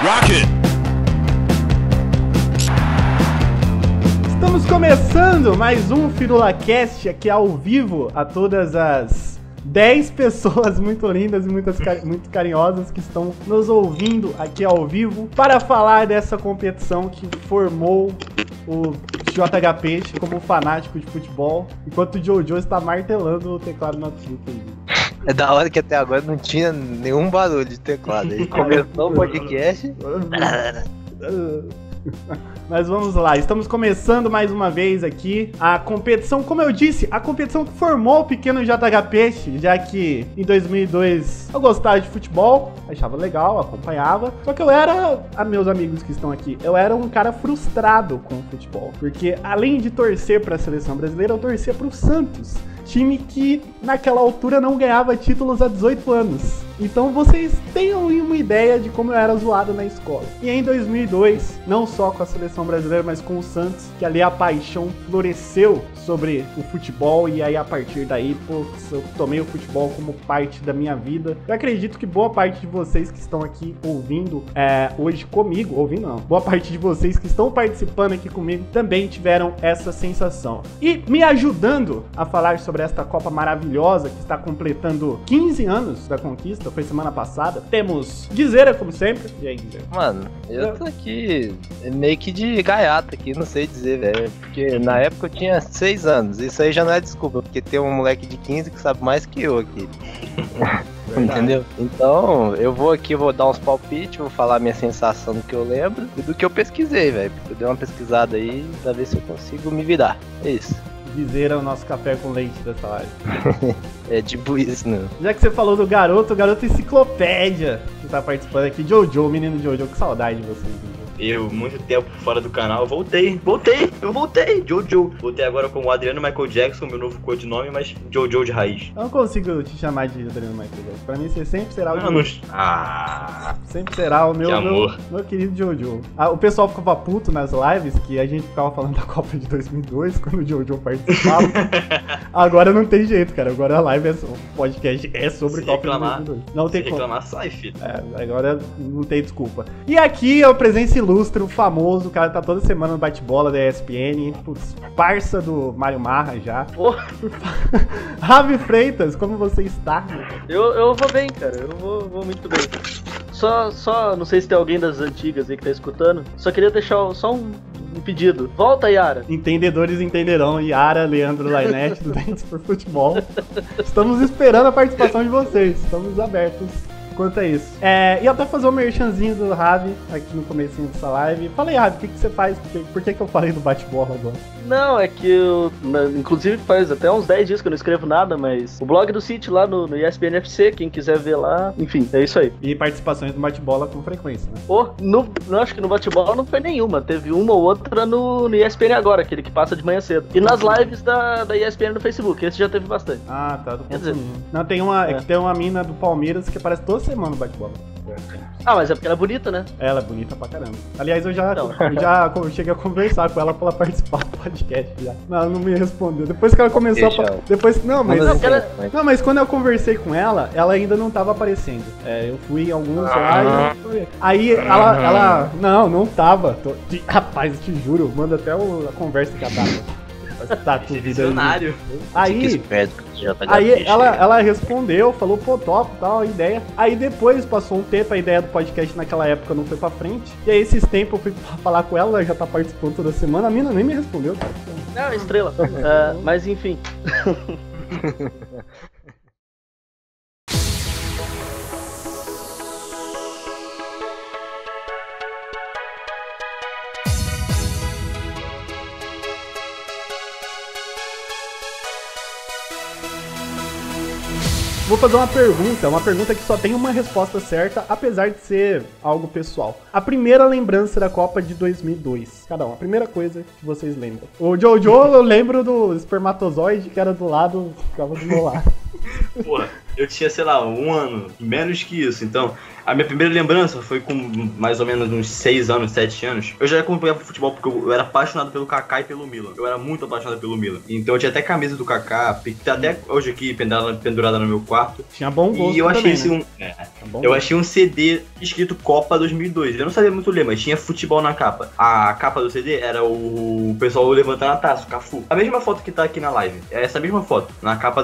Rocket! Estamos começando mais um FirulaCast aqui ao vivo a todas as 10 pessoas muito lindas e muito carinhosas que estão nos ouvindo aqui ao vivo para falar dessa competição que formou o JHP como fanático de futebol, enquanto o Jojo está martelando o teclado na truta. É da hora que até agora não tinha nenhum barulho de teclado. Aí começou o podcast. Mas vamos lá, estamos começando mais uma vez aqui a competição, como eu disse, a competição que formou o pequeno JH Peixe, já que em 2002 eu gostava de futebol, achava legal, acompanhava, só que eu era, meus amigos que estão aqui, eu era um cara frustrado com o futebol, porque além de torcer para a seleção brasileira, eu torcia para o Santos, time que naquela altura não ganhava títulos há 18 anos. Então vocês tenham uma ideia de como eu era zoado na escola. E em 2002, não só com a seleção brasileira, mas com o Santos, que ali a paixão floresceu sobre o futebol. E aí a partir daí, eu tomei o futebol como parte da minha vida. Eu acredito que boa parte de vocês que estão aqui ouvindo hoje comigo, ouvindo não, boa parte de vocês que estão participando aqui comigo também tiveram essa sensação. E me ajudando a falar sobre esta Copa maravilhosa que está completando 15 anos da conquista, foi semana passada, temos Guizeira, como sempre. E aí, Guizeira? Mano, eu tô aqui meio que de gaiata aqui, não sei dizer, velho. Porque na época eu tinha 6 anos. Isso aí já não é desculpa, porque tem um moleque de 15 que sabe mais que eu aqui. Entendeu? Então, eu vou dar uns palpites, vou falar minha sensação do que eu lembro e do que eu pesquisei, velho. Eu dei uma pesquisada aí pra ver se eu consigo me virar. É isso. Guizeira é o nosso café com leite dessa live. É tipo isso, né? Já que você falou do garoto, o garoto enciclopédia que tá participando aqui, Jojo, menino Jojo, que saudade de vocês. Eu, muito tempo fora do canal, voltei, Jojo. Voltei agora com o Adriano Michael Jackson, meu novo codinome, mas Jojo de raiz. Eu não consigo te chamar de Adriano Michael Jackson. Pra mim, você sempre será o Jojo. Sempre será o meu querido Jojo. O pessoal ficava puto nas lives, que a gente ficava falando da Copa de 2002, quando o Jojo participava. Agora não tem jeito, cara. Agora a live o podcast é sobre Copa de 2002. Não tem como. Reclamar, sai, filho. Agora não tem desculpa. E aqui é o presença ilustre, o famoso, o cara tá toda semana no bate-bola da ESPN, putz, parça do Mário Marra já. Ravi Freitas, como você está? Eu vou bem, cara, eu vou muito bem. Só, não sei se tem alguém das antigas aí que tá escutando, só queria deixar só um pedido. Volta, Yara. Entendedores entenderão. Yara, Leandro Lainete, do Dentes por Futebol. Estamos esperando a participação de vocês, estamos abertos quanto a isso. E até fazer um merchanzinho do Ravi aqui no comecinho dessa live. Fala aí, Ravi, o que você faz? Por que eu falei do bate-bola agora? Não, é que eu, inclusive faz até uns 10 dias que eu não escrevo nada, mas o blog do City lá no ESPN FC, quem quiser ver lá, enfim, é isso aí. E participações do bate-bola com frequência, né? Acho que no bate-bola não foi nenhuma, teve uma ou outra no ESPN Agora, aquele que passa de manhã cedo. E nas lives da ESPN no Facebook, esse já teve bastante. Ah, tá, do Não, tem uma mina do Palmeiras que aparece toda semana no bate-bola. Mas é porque ela é bonita, né? Ela é bonita pra caramba. Aliás, eu já cheguei a conversar com ela pra ela participar do podcast já. Não, ela não me respondeu. Depois que ela começou mas quando eu conversei com ela, ela ainda não tava aparecendo. Eu fui em alguns lá e aí ela não tava. Rapaz, te juro, manda até a conversa que ela tava. Tá tudo visionário. Aí ela respondeu, falou, top, tal, a ideia. Aí depois passou um tempo, a ideia do podcast naquela época não foi pra frente. E aí esses tempos eu fui falar com ela já tá participando toda semana. A mina nem me respondeu, cara. Não, estrela. Mas enfim. Vou fazer uma pergunta que só tem uma resposta certa, apesar de ser algo pessoal. A primeira lembrança da Copa de 2002. Cada um, a primeira coisa que vocês lembram. O Jojo, eu lembro do espermatozoide que era do lado, ficava do meu lado. Porra, eu tinha, sei lá, 1 ano, menos que isso, então... A minha primeira lembrança foi com mais ou menos uns 6 anos, 7 anos. Eu já acompanhava futebol porque eu era apaixonado pelo Kaká e pelo Milan. Eu era muito apaixonado pelo Milan. Então eu tinha até camisa do Kaká, tá até hoje aqui pendurada no meu quarto. Tinha bom gosto. E eu achei também, esse né? Bom, Eu achei um CD escrito Copa 2002. Eu não sabia muito ler, mas tinha futebol na capa. A capa do CD era o pessoal levantando a taça, o Cafu. A mesma foto que tá aqui na live. É essa mesma foto, na capa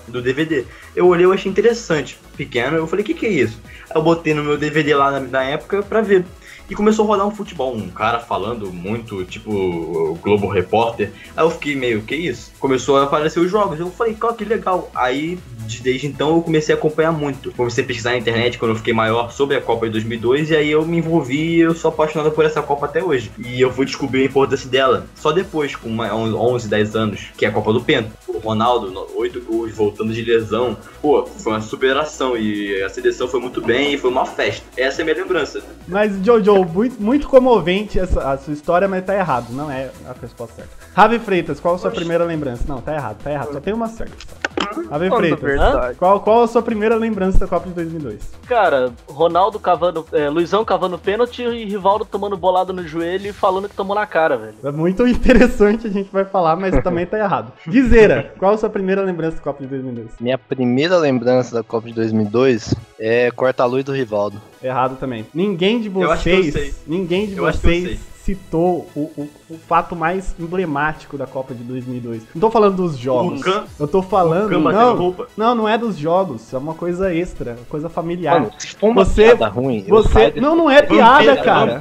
do DVD. Eu olhei, eu achei interessante. Pequeno, eu falei, o que é isso? Aí eu botei no meu DVD lá na época pra ver. E começou a rodar um futebol, um cara falando muito, tipo, o Globo Repórter. Aí eu fiquei meio, que isso? Começou a aparecer os jogos, eu falei, que legal. Aí, desde então, eu comecei a acompanhar muito. Comecei a pesquisar na internet quando eu fiquei maior sobre a Copa de 2002, e aí eu me envolvi e eu sou apaixonado por essa Copa até hoje. E eu fui descobrir a importância dela só depois, com 11, 10 anos, que é a Copa do Penta. O Ronaldo, 8 gols, voltando de lesão. Pô, foi uma superação e a seleção foi muito bem e foi uma festa. Essa é a minha lembrança. Mas, Jojo, muito comovente a sua história, mas tá errado. Não é a resposta certa. Ravi Freitas, qual a sua primeira lembrança? Não, tá errado. Só tem uma certa. Ravi Freitas, qual a sua primeira lembrança da Copa de 2002? Cara, Ronaldo cavando, Luizão cavando pênalti e Rivaldo tomando bolado no joelho e falando que tomou na cara, velho. É muito interessante, a gente vai falar, mas também tá errado. Guizeira, qual a sua primeira lembrança da Copa de 2002? Minha primeira lembrança da Copa de 2002 é corta-luz do Rivaldo. Errado também. Ninguém de vocês citou o fato mais emblemático da Copa de 2002. Não tô falando dos jogos. Eu tô falando... Não é dos jogos. É uma coisa extra, coisa familiar. Mano, se for uma piada ruim... Não é piada, cara.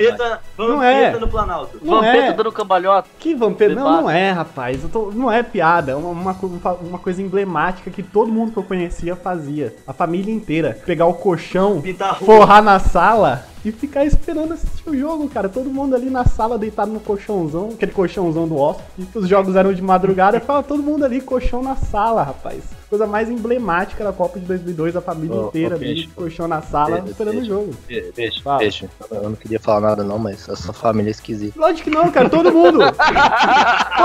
Não é. No Planalto. Vampeta dando cambalhota. Que Vampeta? Não é, rapaz. Não é piada. É uma coisa emblemática que todo mundo que eu conhecia fazia. A família inteira. Pegar o colchão, forrar na sala... e ficar esperando assistir o jogo, cara. Todo mundo ali na sala, deitado no colchãozão, aquele colchãozão do hóspede. Os jogos eram de madrugada, ficava todo mundo ali, colchão na sala, rapaz. Coisa mais emblemática da Copa de 2002, a família inteira ali, colchão na sala, esperando o jogo. Deixa. Eu não queria falar nada não, mas essa família é esquisita. Lógico que não, cara, todo mundo. Pô,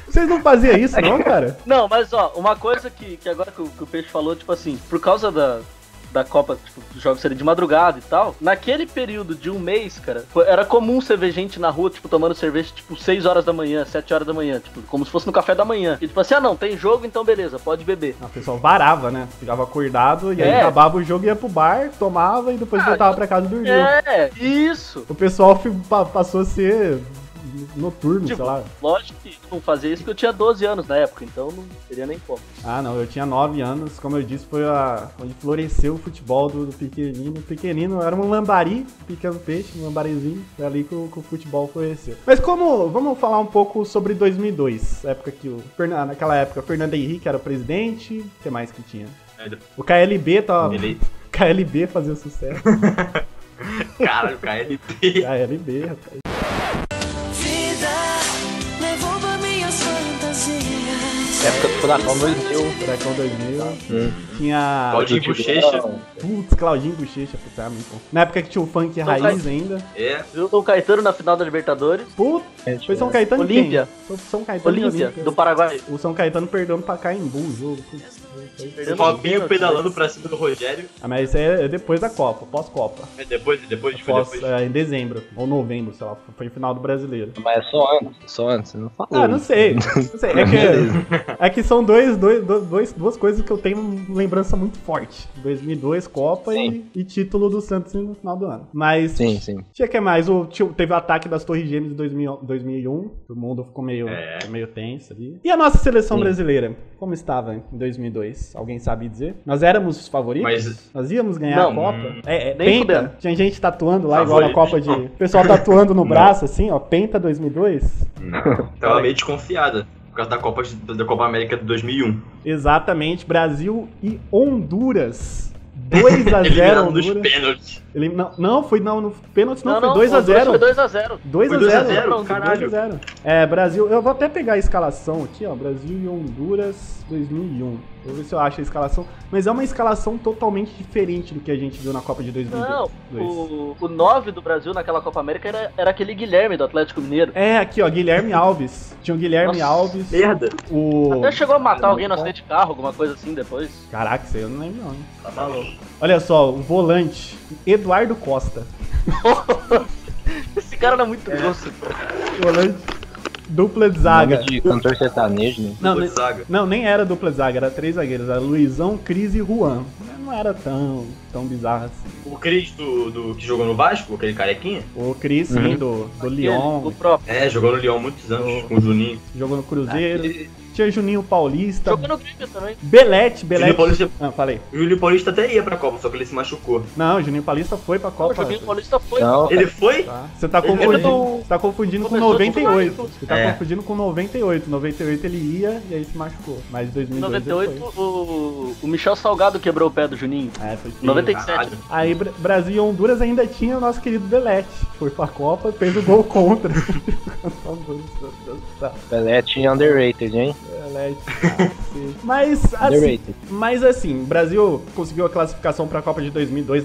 vocês não faziam isso, não, cara? Não, mas ó, uma coisa que agora que o Peixe falou, tipo assim, por causa da Copa, tipo, os jogos serem de madrugada e tal, naquele período de um mês, cara, era comum você ver gente na rua, tipo, tomando cerveja, tipo, 6 horas da manhã, 7 horas da manhã, tipo, como se fosse no café da manhã. E tipo assim, não, tem jogo, então beleza, pode beber. O pessoal varava, né? Ficava acordado e aí acabava o jogo, ia pro bar, tomava e depois voltava pra casa e dormia. Isso! O pessoal passou a ser... noturno, tipo, sei lá. Lógico que não fazia isso porque eu tinha 12 anos na época, então não teria nem como. Ah, não, eu tinha 9 anos, como eu disse, foi onde floresceu o futebol do pequenino. O pequenino era um lambari, um pequeno peixe, um lambarizinho, é ali que o futebol floresceu. Mas vamos falar um pouco sobre 2002, época que naquela época o Fernando Henrique era o presidente, o que mais que tinha? O KLB tava... KLB fazia sucesso. Caralho, KLB. KLB, rapaz. Época do Furacão 2000. Furacão 2000. Tinha... Claudinho Bochecha. Putz, Claudinho Bochecha. Putz, era muito bom. Na época que tinha o funk raiz ainda. Viu o São Caetano na final da Libertadores. Putz, foi São Caetano Olímpia. São Caetano Olímpia, do Paraguai. O São Caetano perdendo pra Caimbu o jogo. O Fabinho pedalando pra cima do Rogério. Ah, mas isso é depois da Copa, pós-Copa. É depois. Em dezembro, ou novembro, sei lá, foi final do Brasileiro. Mas é só antes, você não falou. Ah, não sei. É que são duas coisas que eu tenho lembrança muito forte. 2002, Copa e título do Santos no final do ano. Mas, sim. Tinha que mais, teve o ataque das Torres Gêmeas em 2001, o mundo ficou meio tenso ali. E a nossa seleção brasileira, como estava em 2002? Alguém sabe dizer? Nós éramos os favoritos? Nós íamos ganhar a Copa? Penta? Tinha gente tatuando lá, igual na Copa de... O pessoal tatuando no braço, assim, ó, Penta 2002? Não, tava meio desconfiada. Por causa da Copa América de 2001. Exatamente, Brasil e Honduras. 2x0 nos pênaltis. No pênalti não, foi 2x0. Foi 2x0. 2x0, caralho. 2x0. Brasil, eu vou até pegar a escalação aqui, ó, Brasil e Honduras 2001. Vou ver se eu acho a escalação, mas é uma escalação totalmente diferente do que a gente viu na Copa de 2002. Não, o 9 do Brasil naquela Copa América era aquele Guilherme do Atlético Mineiro. Aqui ó, Guilherme Alves. Tinha o Guilherme Alves. Merda. Até chegou a matar alguém no acidente de carro, alguma coisa assim depois. Caraca, isso aí eu não lembro não, hein? Tá maluco. Olha só, o volante, Eduardo Costa. Esse cara era muito grosso. Volante. Dupla de zaga. Nome de cantor sertanejo, né? Não, Dupla de zaga. não, nem era dupla de zaga, era 3 zagueiros. Era Luizão, Cris e Juan. Não era tão bizarro assim. O Cris do que jogou no Vasco, aquele carequinha? O Cris, sim, do Lyon. O próprio. É, jogou no Lyon há muitos anos, com o Juninho. Jogou no Cruzeiro. Tinha Juninho Paulista. Jogou no Grêmio também. Belete. Juninho Paulista, Ah, falei. o Juninho Paulista até ia pra Copa, só que ele se machucou. Não, o Juninho Paulista foi pra O Copa. Juninho Paulista foi. Não. Ele foi? Tá. Você tá Ele confundindo, não- você tá confundindo com começou 98. demais. Você tá É. confundindo com 98. 98 ele ia e aí se machucou. Mas em Em 2002 ele 98, o Michel Salgado quebrou o pé do Juninho. foi. É, foi feio. 97. Caralho. Aí Brasil e Honduras ainda tinha o nosso querido Belete. Foi pra Copa e fez o gol contra. Pelé underrated, hein? Belete, cacete. Mas assim, o Brasil conseguiu a classificação pra Copa de 2002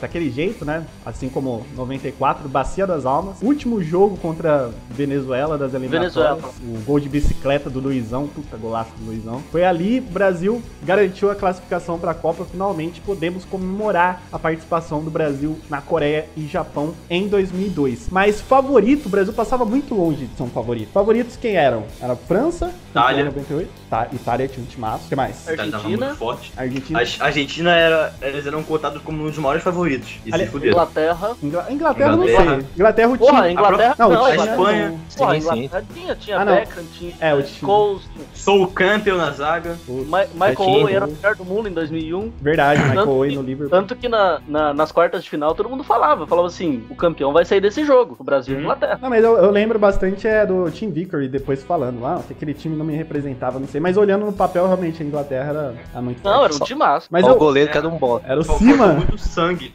daquele jeito, né? Assim como 94, Bacia das Almas. Último jogo contra Venezuela das eliminatórias. Venezuela. O gol de bicicleta do Luizão, puta golaço do Luizão. Foi ali, o Brasil garantiu a classificação pra Copa. Finalmente podemos comemorar a participação do Brasil na Coreia e Japão em 2002. Mas favorito, o Brasil passava muito longe de ser um favorito. Favoritos quem eram? Era França, Itália. 98. Tá, Itália tinha um timaço. O que mais? O Itália tava Argentina. muito forte. Argentina. A Argentina eles eram cotados como um dos maiores favoritos. E Ali- se fuderam. Inglaterra. Inglaterra, não Inglaterra. sei. Inglaterra o time. Porra, Inglaterra. Não, Não, o a time- Espanha. Porra, Sim, sim. Inglaterra tinha Ah, não. Beckham, tinha É, o time. Scholes, Sou o campeão na zaga. Michael Coutinho. Owen era o melhor do mundo em 2001. Verdade, Michael Tanto Owen que- no Liverpool. Tanto que nas quartas de final todo mundo falava assim, o campeão vai sair desse jogo, o Brasil e a Inglaterra. Não, mas eu lembro bastante do Tim Vickery depois falando, que aquele time não me representava, não sei. Mas olhando no papel, realmente, a Inglaterra era muito Não, forte. era um timaço. Mas Ó, o eu... goleiro que era um bosta. Era o Faltou Cima. muito sangue.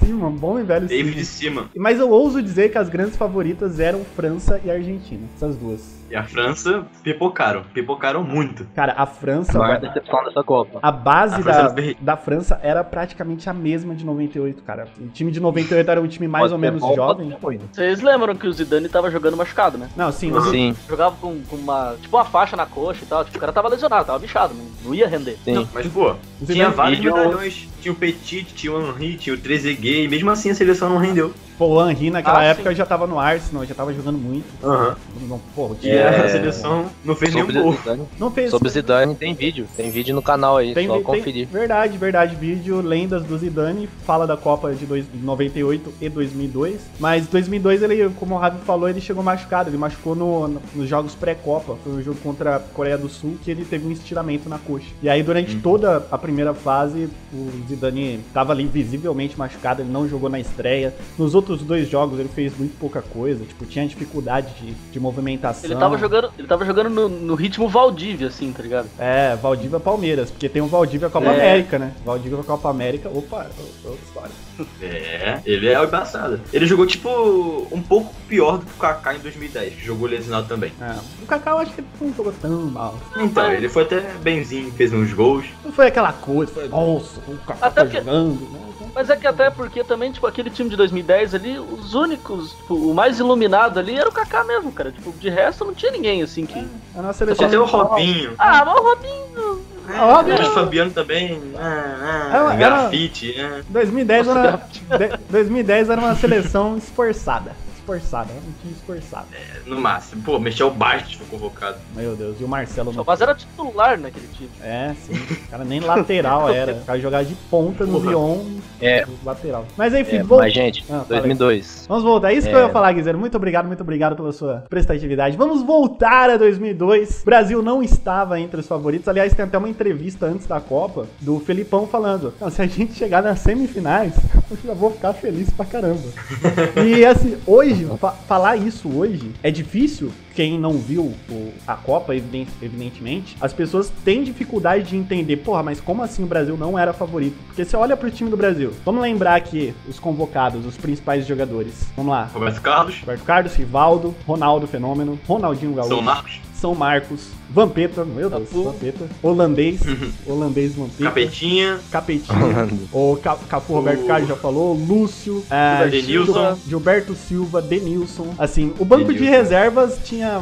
Cima, bom e velho David Cima. Cima. Mas eu ouso dizer que as grandes favoritas eram França e Argentina. Essas duas. E a França pipocaram muito. Cara, a França... A maior decepção dessa Copa. A base A França era da França era praticamente a mesma de 98, cara. O time de 98 era um time mais Pode ou ser menos bom, jovem. pode ser ruim. Vocês lembram que o Zidane tava jogando machucado, né? Não, sim, Uhum. Sim, Jogava com uma faixa na coxa e tal. Tipo, o cara tava lesionado, tava bichado, não ia render. sim. Mas, pô, Zidane- tinha vários Vídeo- medalhões. Tinha o Petit, tinha o Henry, tinha o Trezeguet. E mesmo assim a seleção não rendeu. Pô, o Henry naquela Ah, época sim. já tava no Arsenal, já tava jogando muito. Aham. Não, pô, o E time É. a seleção não fez nenhum Sobre gol. o Zidane, não fez. sobre o Zidane tem vídeo no canal aí, só conferir. Verdade, vídeo Lendas do Zidane, fala da Copa de 98 e 2002, mas 2002 ele, como o Ravi falou, ele chegou machucado, ele machucou nos jogos pré-Copa, foi um jogo contra a Coreia do Sul que ele teve um estiramento na coxa, e aí durante toda a primeira fase o Zidane tava ali visivelmente machucado, ele não jogou na estreia, nos outros dois jogos ele fez muito pouca coisa, tipo, tinha dificuldade de movimentação. Ele tava jogando no ritmo Valdívia, assim, tá ligado? É, Valdívia Palmeiras, porque tem o Valdívia Copa É. América, né? Valdívia Copa América, opa, outra história. É, ele é embaçado. Ele jogou, tipo, um pouco pior do que o Kaká em 2010, que jogou lesionado também. É, o Kaká eu acho que ele não jogou tão mal. Então, ele foi até benzinho, fez uns gols. Não foi aquela coisa, foi, nossa, o Kaká Até tá porque- jogando, né? Mas é que até porque também, tipo, aquele time de 2010 ali, os únicos, tipo, o mais iluminado ali era o Kaká mesmo, cara. Tipo, de resto não tinha ninguém, assim, que... A nossa seleção... Tinha até o Robinho. Ah, mas o Robinho... Ah, Robinho- O Fabiano também. Era- Grafite. 2010 era uma seleção esforçada. Era um time esforçado. No máximo. Pô, Michel Bastos foi convocado. Meu Deus, e o Marcelo não. Mas era titular naquele time. É, sim. O cara nem lateral era. O cara jogava de ponta no Porra. Lyon, É, lateral. Mas enfim, mas gente, Ah, fala aí. 2002. Vamos voltar, é isso que eu ia falar, Guizero. Muito obrigado pela sua prestatividade. Vamos voltar a 2002. O Brasil não estava entre os favoritos. Aliás, tem até uma entrevista antes da Copa do Felipão falando: não, se a gente chegar nas semifinais, eu já vou ficar feliz pra caramba. E assim, hoje, falar isso hoje é difícil. Quem não viu a Copa, evidentemente, as pessoas têm dificuldade de entender, porra, mas como assim o Brasil não era favorito? Porque você olha pro time do Brasil, vamos lembrar aqui os convocados, os principais jogadores. Vamos lá. Roberto Carlos. Roberto Carlos, Rivaldo, Ronaldo Fenômeno, Ronaldinho Gaúcho, São Marcos. São Marcos, Vampeta, meu Deus, Cafu. Vampeta. Holandês Vampeta. Capetinha. Capetinha. O Cafu Roberto Carlos já falou. Lúcio. Denilson. Gilberto Silva, Denilson. Assim, o banco de reservas tinha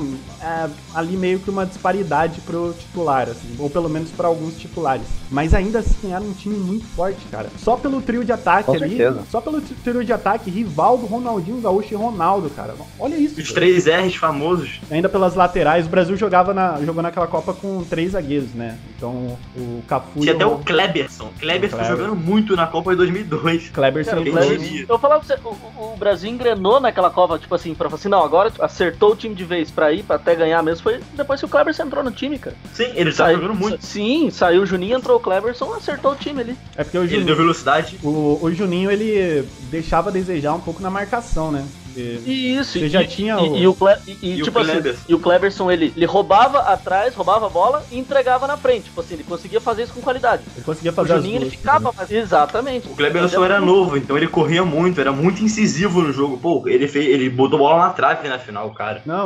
ali meio que uma disparidade pro titular, assim. Ou pelo menos pra alguns titulares. Mas ainda assim era um time muito forte, cara. Só pelo trio de ataque Com ali. certeza. Só pelo trio de ataque, Rivaldo, Ronaldinho Gaúcho e Ronaldo, cara. Olha isso. Os cara. 3 R's famosos. Ainda pelas laterais, o Brasil jogou naquela Copa com 3 zagueiros, né? Então o Cafu Tinha e até o Kleberson. Kleberson jogando muito na Copa de 2002. Kleberson Cara, e o Kleber. Kleber- eu falava pra você, o Brasil engrenou naquela Copa, tipo assim, pra falar assim, não, agora acertou o time de vez pra ir, pra até ganhar mesmo, foi depois que o Kleberson entrou no time, cara. Sim, ele tá jogando muito. Sim, saiu o Juninho, entrou o Kleberson, acertou o time ali. É porque o Ele deu Juninho, velocidade. o Juninho, ele deixava a desejar um pouco na marcação, né? Isso, Você já tinha o- E o tipo assim, Kleberson. e o Kleberson, ele roubava atrás, roubava a bola e entregava na frente. Tipo assim, ele conseguia fazer isso com qualidade. Ele conseguia O fazer as Juninho, ele duas, ficava mais... Exatamente. O Kleberson era novo, então ele corria muito, era muito incisivo no jogo. Pô, ele botou bola na trave na final, cara. Não,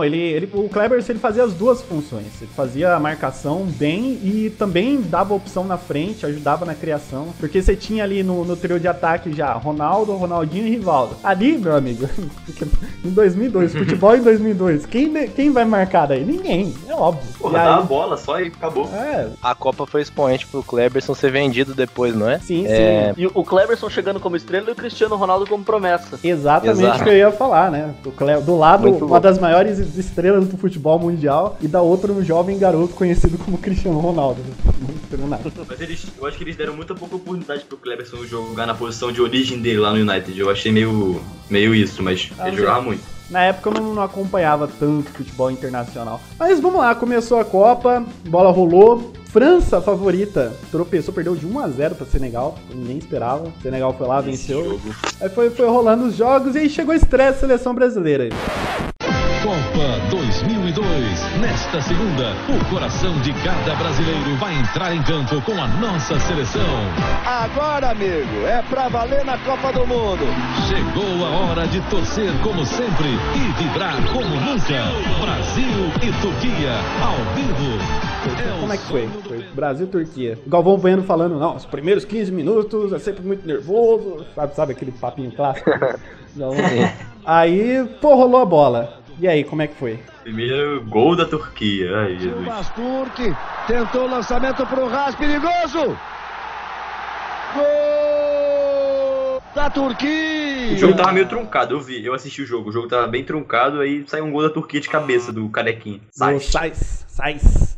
o Kleberson, ele fazia as duas funções. Ele fazia a marcação bem e também dava opção na frente, ajudava na criação. Porque você tinha ali no trio de ataque já Ronaldo, Ronaldinho e Rivaldo. Ali, meu amigo, em 2002, futebol em 2002, quem vai marcar daí? Ninguém, é óbvio. Porra, E dá aí- a bola só e acabou. A Copa foi expoente pro Kleberson ser vendido depois, não é? Sim, É. sim. E o Kleberson chegando como estrela e o Cristiano Ronaldo como promessa. Exatamente Exato. o que eu ia falar, né? Do lado, Muito uma bom. das maiores estrelas do futebol mundial e da outra um jovem garoto conhecido como Cristiano Ronaldo. Não esperou nada. Mas eu acho que eles deram muita pouca oportunidade pro Kleberson jogar na posição de origem dele lá no United. Eu achei meio isso, mas ele jogava muito. Na época eu não acompanhava tanto futebol internacional. Mas vamos lá, começou a Copa, bola rolou. França, favorita, tropeçou, perdeu de 1-0 pra Senegal, ninguém esperava. Senegal foi lá, venceu. Aí foi rolando os jogos e aí chegou a estreia da seleção brasileira. Copa 2002. Nesta segunda, o coração de cada brasileiro vai entrar em campo com a nossa seleção. Agora, amigo, é pra valer na Copa do Mundo. Chegou a hora de torcer como sempre e vibrar como nunca. Brasil e Turquia, ao vivo. Como é que foi? Foi Brasil e Turquia. O Galvão Bueno falando, não, os primeiros 15 minutos é sempre muito nervoso. Sabe aquele papinho clássico? Não. Aí, pô, rolou a bola. E aí, como é que foi? Primeiro gol da Turquia. Ai, Jesus. Turque tentou o lançamento pro Ras, perigoso. Gol da Turquia. O jogo tava meio truncado, eu assisti o jogo tava bem truncado, aí saiu um gol da Turquia de cabeça do carequinho. Sais.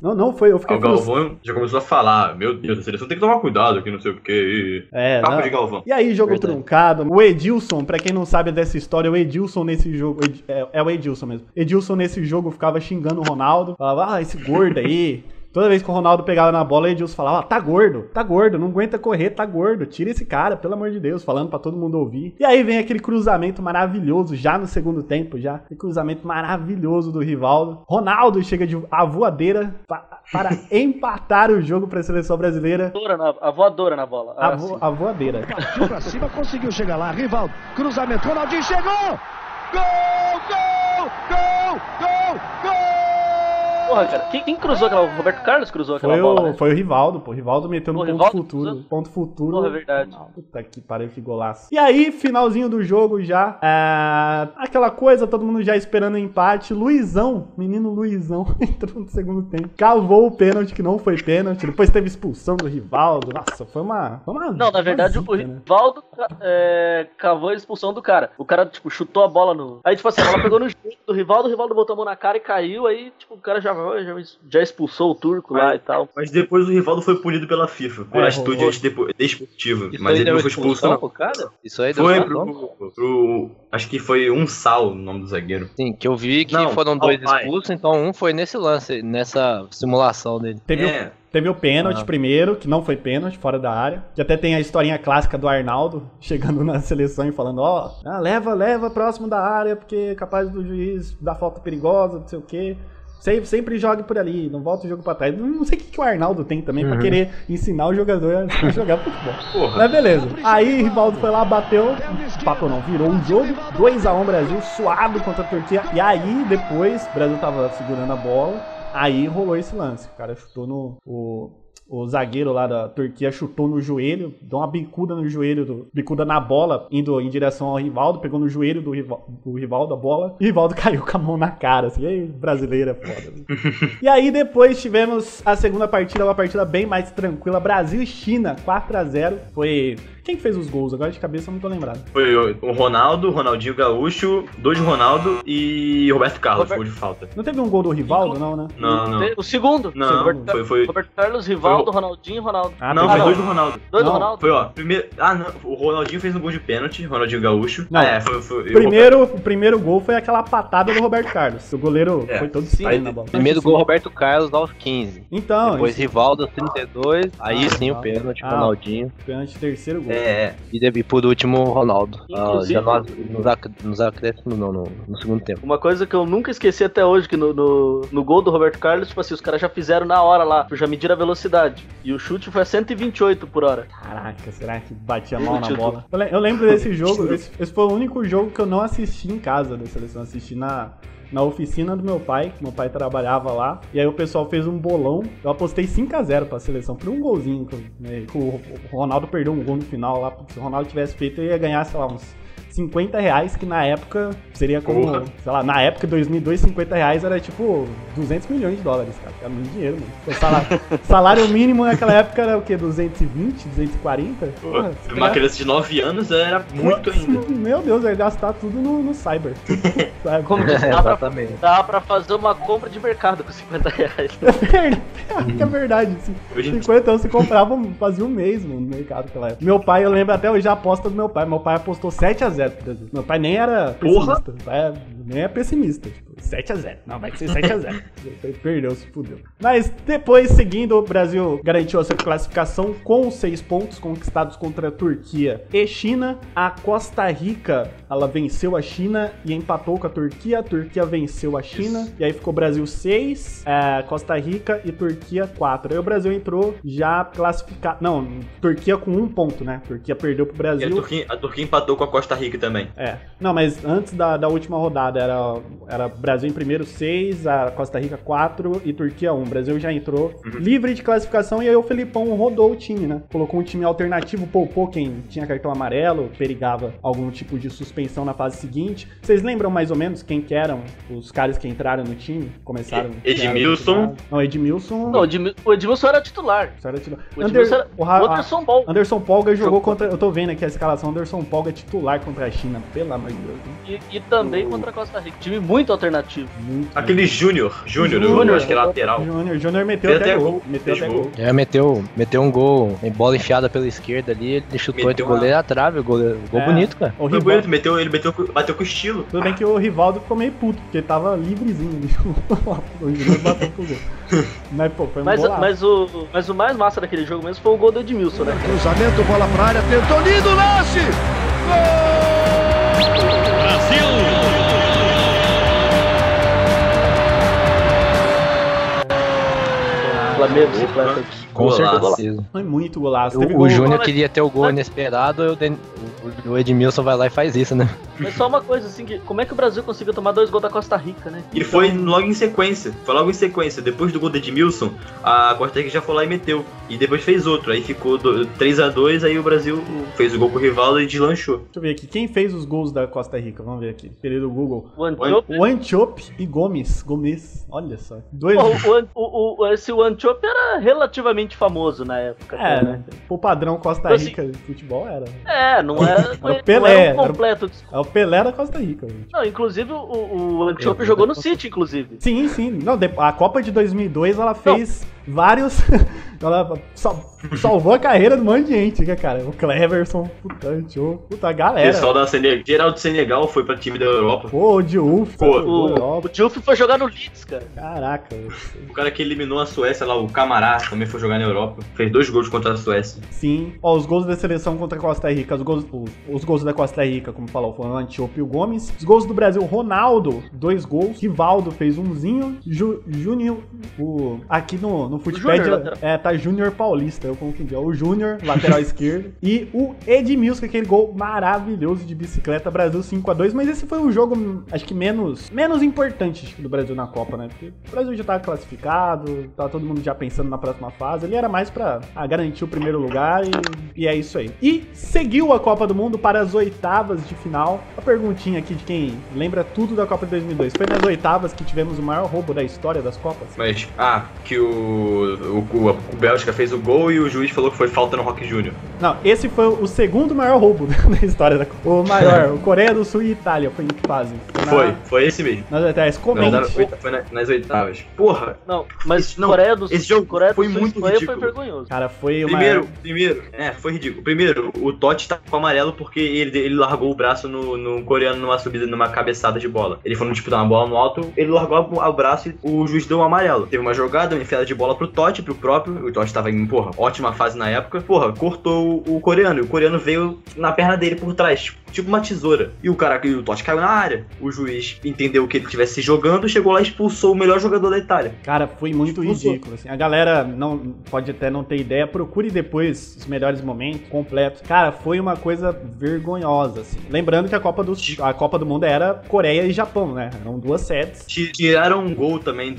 Não, foi, eu fiquei Aí o Galvão já começou a falar, meu Deus, a seleção tem que tomar cuidado aqui, não sei o que. Papo não. de Galvão. E aí, jogo truncado. O Edilson, pra quem não sabe dessa história, o Edilson nesse jogo. É o Edilson mesmo. Edilson nesse jogo ficava xingando o Ronaldo. Falava, esse gordo aí. Toda vez que o Ronaldo pegava na bola, o Edilson falava, tá gordo, não aguenta correr, tá gordo, tira esse cara, pelo amor de Deus, falando pra todo mundo ouvir. E aí vem aquele cruzamento maravilhoso, já no segundo tempo, aquele cruzamento maravilhoso do Rivaldo. Ronaldo chega de a voadeira para empatar o jogo pra seleção brasileira. A voadora na bola. A voadeira. Partiu pra cima, conseguiu chegar lá. Rivaldo, cruzamento, Ronaldinho chegou. Gol. Porra, cara, quem cruzou aquela... O Roberto Carlos cruzou aquela bola, né? Foi o Rivaldo, pô. O Rivaldo meteu no O ponto Rivaldo futuro. cruzou? Ponto futuro. Porra, é verdade. Puta que pariu, que golaço. E aí, finalzinho do jogo já. Aquela coisa, todo mundo já esperando o empate. Menino Luizão, entrou no segundo tempo. Cavou o pênalti, que não foi pênalti. Depois teve expulsão do Rivaldo. Nossa, foi uma Não, na verdade, zica, o né? Rivaldo cavou a expulsão do cara. O cara, tipo, chutou a bola no... Aí, tipo assim, a bola pegou no jeito do Rivaldo, o Rivaldo botou a mão na cara e caiu. Aí, tipo, o cara já expulsou o turco lá e tal. Mas depois o Rivaldo foi punido pela FIFA por atitude desportiva. Mas ele não foi expulso, não. Cara? Isso aí deu Foi expulsão? pro. Acho que foi um Sal o nome do zagueiro. Sim, que eu vi que Não, foram dois pai. expulsos, então um foi nesse lance, nessa simulação dele. Teve o pênalti primeiro, que não foi pênalti, fora da área. Que até tem a historinha clássica do Arnaldo, chegando na seleção e falando, leva próximo da área, porque é capaz do juiz dar falta perigosa, não sei o quê. Sempre jogue por ali, não volta o jogo pra trás. Não sei o que o Arnaldo tem também pra querer ensinar o jogador a jogar futebol. Porra. Mas beleza. Aí Rivaldo foi lá, bateu, virou um jogo, 2-1 Brasil, suado contra a Turquia. E aí depois, o Brasil tava segurando a bola. Aí rolou esse lance. O cara chutou no... O zagueiro lá da Turquia chutou no joelho, deu uma bicuda no joelho, bicuda na bola, indo em direção ao Rivaldo, pegou no joelho do Rivaldo a bola, e o Rivaldo caiu com a mão na cara, assim, aí, brasileiro é foda. E aí depois tivemos a segunda partida, uma partida bem mais tranquila, Brasil e China, 4-0, foi... Quem que fez os gols? Agora de cabeça eu não tô lembrado. Foi o Ronaldo, Ronaldinho Gaúcho, dois de Ronaldo e Roberto Carlos, gol de falta. Não teve um gol do Rivaldo, não, né? Não. O segundo? Não, foi. Roberto Carlos, Rivaldo, Ronaldinho e Ronaldo. Não, foi dois do Ronaldo. Dois do Ronaldo? Foi, ó. Primeiro. Não. O Ronaldinho fez um gol de pênalti, Ronaldinho Gaúcho. Não. O primeiro gol foi aquela patada do Roberto Carlos. O goleiro foi todo estranho na bola. Primeiro gol, Roberto Carlos aos 15. Então. Depois Rivaldo aos 32. Aí sim o pênalti, Ronaldinho. Pênalti, terceiro gol. E por último, Ronaldo. Inclusive, Já nos acréscimos, no segundo tempo. Uma coisa que eu nunca esqueci até hoje, que no gol do Roberto Carlos, tipo assim, os caras já fizeram na hora lá, já mediram a velocidade. E o chute foi a 128 por hora. Caraca, será que batia mal na bola? Eu lembro desse jogo, esse foi o único jogo que eu não assisti em casa da seleção, assisti na oficina do meu pai, que meu pai trabalhava lá, e aí o pessoal fez um bolão, eu apostei 5-0 pra seleção, por um golzinho, né, o Ronaldo perdeu um gol no final lá, porque se o Ronaldo tivesse feito, eu ia ganhar, sei lá, uns R$50, que na época seria como, sei lá, na época, 2002, R$50 era tipo 200 milhões de dólares, cara, era muito dinheiro, mano. O salário mínimo naquela época era o quê, 220, 240? Porra, uma criança de 9 anos era muito ainda. Meu Deus, eu ia gastar tudo no cyber. Como que dá pra fazer uma compra de mercado com R$50? É verdade, 50 anos você comprava, fazia um mês no mercado naquela época. Meu pai, eu lembro até hoje a aposta do meu pai apostou 7-0 pro Brasil. Meu pai nem era pessimista, meu pai nem é pessimista, tipo, 7-0, não, vai ser 7-0. Ele perdeu, se fudeu. Mas depois, seguindo, o Brasil garantiu a sua classificação com 6 pontos conquistados contra a Turquia e China. A Costa Rica, ela venceu a China e empatou com a Turquia venceu a China, e aí ficou Brasil 6, Costa Rica e Turquia 4. Aí o Brasil entrou já classificado, não, Turquia com 1 ponto, né? Turquia perdeu pro Brasil. E a Turquia empatou com a Costa Rica também. Não, mas antes da última rodada era Brasil em primeiro 6, a Costa Rica 4 e Turquia 1. O Brasil já entrou livre de classificação, e aí o Felipão rodou o time, né? Colocou um time alternativo, poupou quem tinha cartão amarelo, perigava algum tipo de suspensão na fase seguinte. Vocês lembram mais ou menos quem que eram os caras que entraram no time? Começaram... Edmilson. Não, Edmilson... Não, o Edmilson era titular. O Edmilson era... O Anderson Polga. Anderson Polga jogou contra... Eu tô vendo aqui a escalação. Anderson Polga é titular contra a China, pelo amor de Deus. E também contra a Costa Rica. Time muito alternativo. Aquele Júnior, eu acho que é lateral. Júnior meteu até gol. Meteu um gol em bola enfiada pela esquerda ali, ele chutou entre o goleiro à trave, gol bonito, cara. Foi bonito, bateu com estilo. Tudo bem que o Rivaldo ficou meio puto, porque ele tava livrezinho ali. O Júnior bateu com o gol. Mas, pô, foi um golaço. Mas o mais massa daquele jogo mesmo foi o gol do Edmilson, né? Cruzamento, bola pra área, tentou lindo lance! Gol! Brasil! Flamengo, bicicleta. Com certeza. Foi muito golaço. O Júnior queria ter o gol inesperado, o Edmilson vai lá e faz isso, né? Mas só uma coisa assim, como é que o Brasil conseguiu tomar 2 gols da Costa Rica, né? E foi logo em sequência. Depois do gol do Edmilson, a Costa Rica já foi lá e meteu. E depois fez outro. Aí ficou 3-2, aí o Brasil fez o gol com o Rivaldo e deslanchou. Deixa eu ver aqui. Quem fez os gols da Costa Rica? Vamos ver aqui. Período Google. O Antiope e Gomes. Olha só. Esse Antiope era relativamente famoso na época. Né? O padrão Costa Rica de futebol era. Não era. Era o Pelé. Era completo. É o Pelé da Costa Rica. Gente. Não, inclusive o Antiope jogou no City, inclusive. Sim. Não, a Copa de 2002 ela fez vários... Ela salvou a carreira de um monte de gente, né, cara? O Cleverson, puta galera. O pessoal geral do Senegal foi pra time da Europa. Pô, o Diouf. O Diouf foi jogar no Leeds, cara. Caraca. O cara que eliminou a Suécia lá, o Camará, também foi jogar na Europa. Fez 2 gols contra a Suécia. Sim. Os gols da seleção contra a Costa Rica, os gols da Costa Rica, como falou, foram o Antiope e o Gomes. Os gols do Brasil, Ronaldo, 2 gols. Rivaldo fez umzinho. Júnior, aqui no no Footpad Júnior, tá Júnior Paulista, eu confundi. O Júnior, lateral esquerdo. E o Edmilson, aquele gol maravilhoso de bicicleta, Brasil 5-2. Mas esse foi o jogo, acho que menos importante do Brasil na Copa, né? Porque o Brasil já tava classificado, tava todo mundo já pensando na próxima fase. Ele era mais pra garantir o primeiro lugar e é isso aí. E seguiu a Copa do Mundo para as oitavas de final. A perguntinha aqui de quem lembra tudo da Copa de 2002. Foi nas oitavas que tivemos o maior roubo da história das Copas? Mas, que o Bélgica fez o gol e o juiz falou que foi falta no Roque Júnior. Não, esse foi o segundo maior roubo da história da Copa. O maior, o Coreia do Sul e Itália foi em que fase? Foi esse mesmo. Nas oitavas, comente. Foi nas oitavas. Porra! Não, mas Coreia do Sul, esse jogo Coreia foi muito ridículo. Foi vergonhoso. Cara, foi uma... Primeiro, foi ridículo. Primeiro, o Totti tá com amarelo porque ele largou o braço no coreano numa subida, numa cabeçada de bola. Ele foi disputar uma bola no alto, ele largou o braço e o juiz deu um amarelo. Teve uma jogada, uma enfiada de bola pro Totti, pro próprio. O Totti tava em, ótima fase na época. Cortou o coreano. E o coreano veio na perna dele por trás, tipo uma tesoura. E o Totti caiu na área. O juiz entendeu que ele estivesse jogando, chegou lá e expulsou o melhor jogador da Itália. Cara, foi muito ridículo, assim. A galera pode até não ter ideia, procure depois os melhores momentos completos. Cara, foi uma coisa vergonhosa, assim. Lembrando que a Copa do Mundo era Coreia e Japão, né? Eram duas sedes. Tiraram um gol também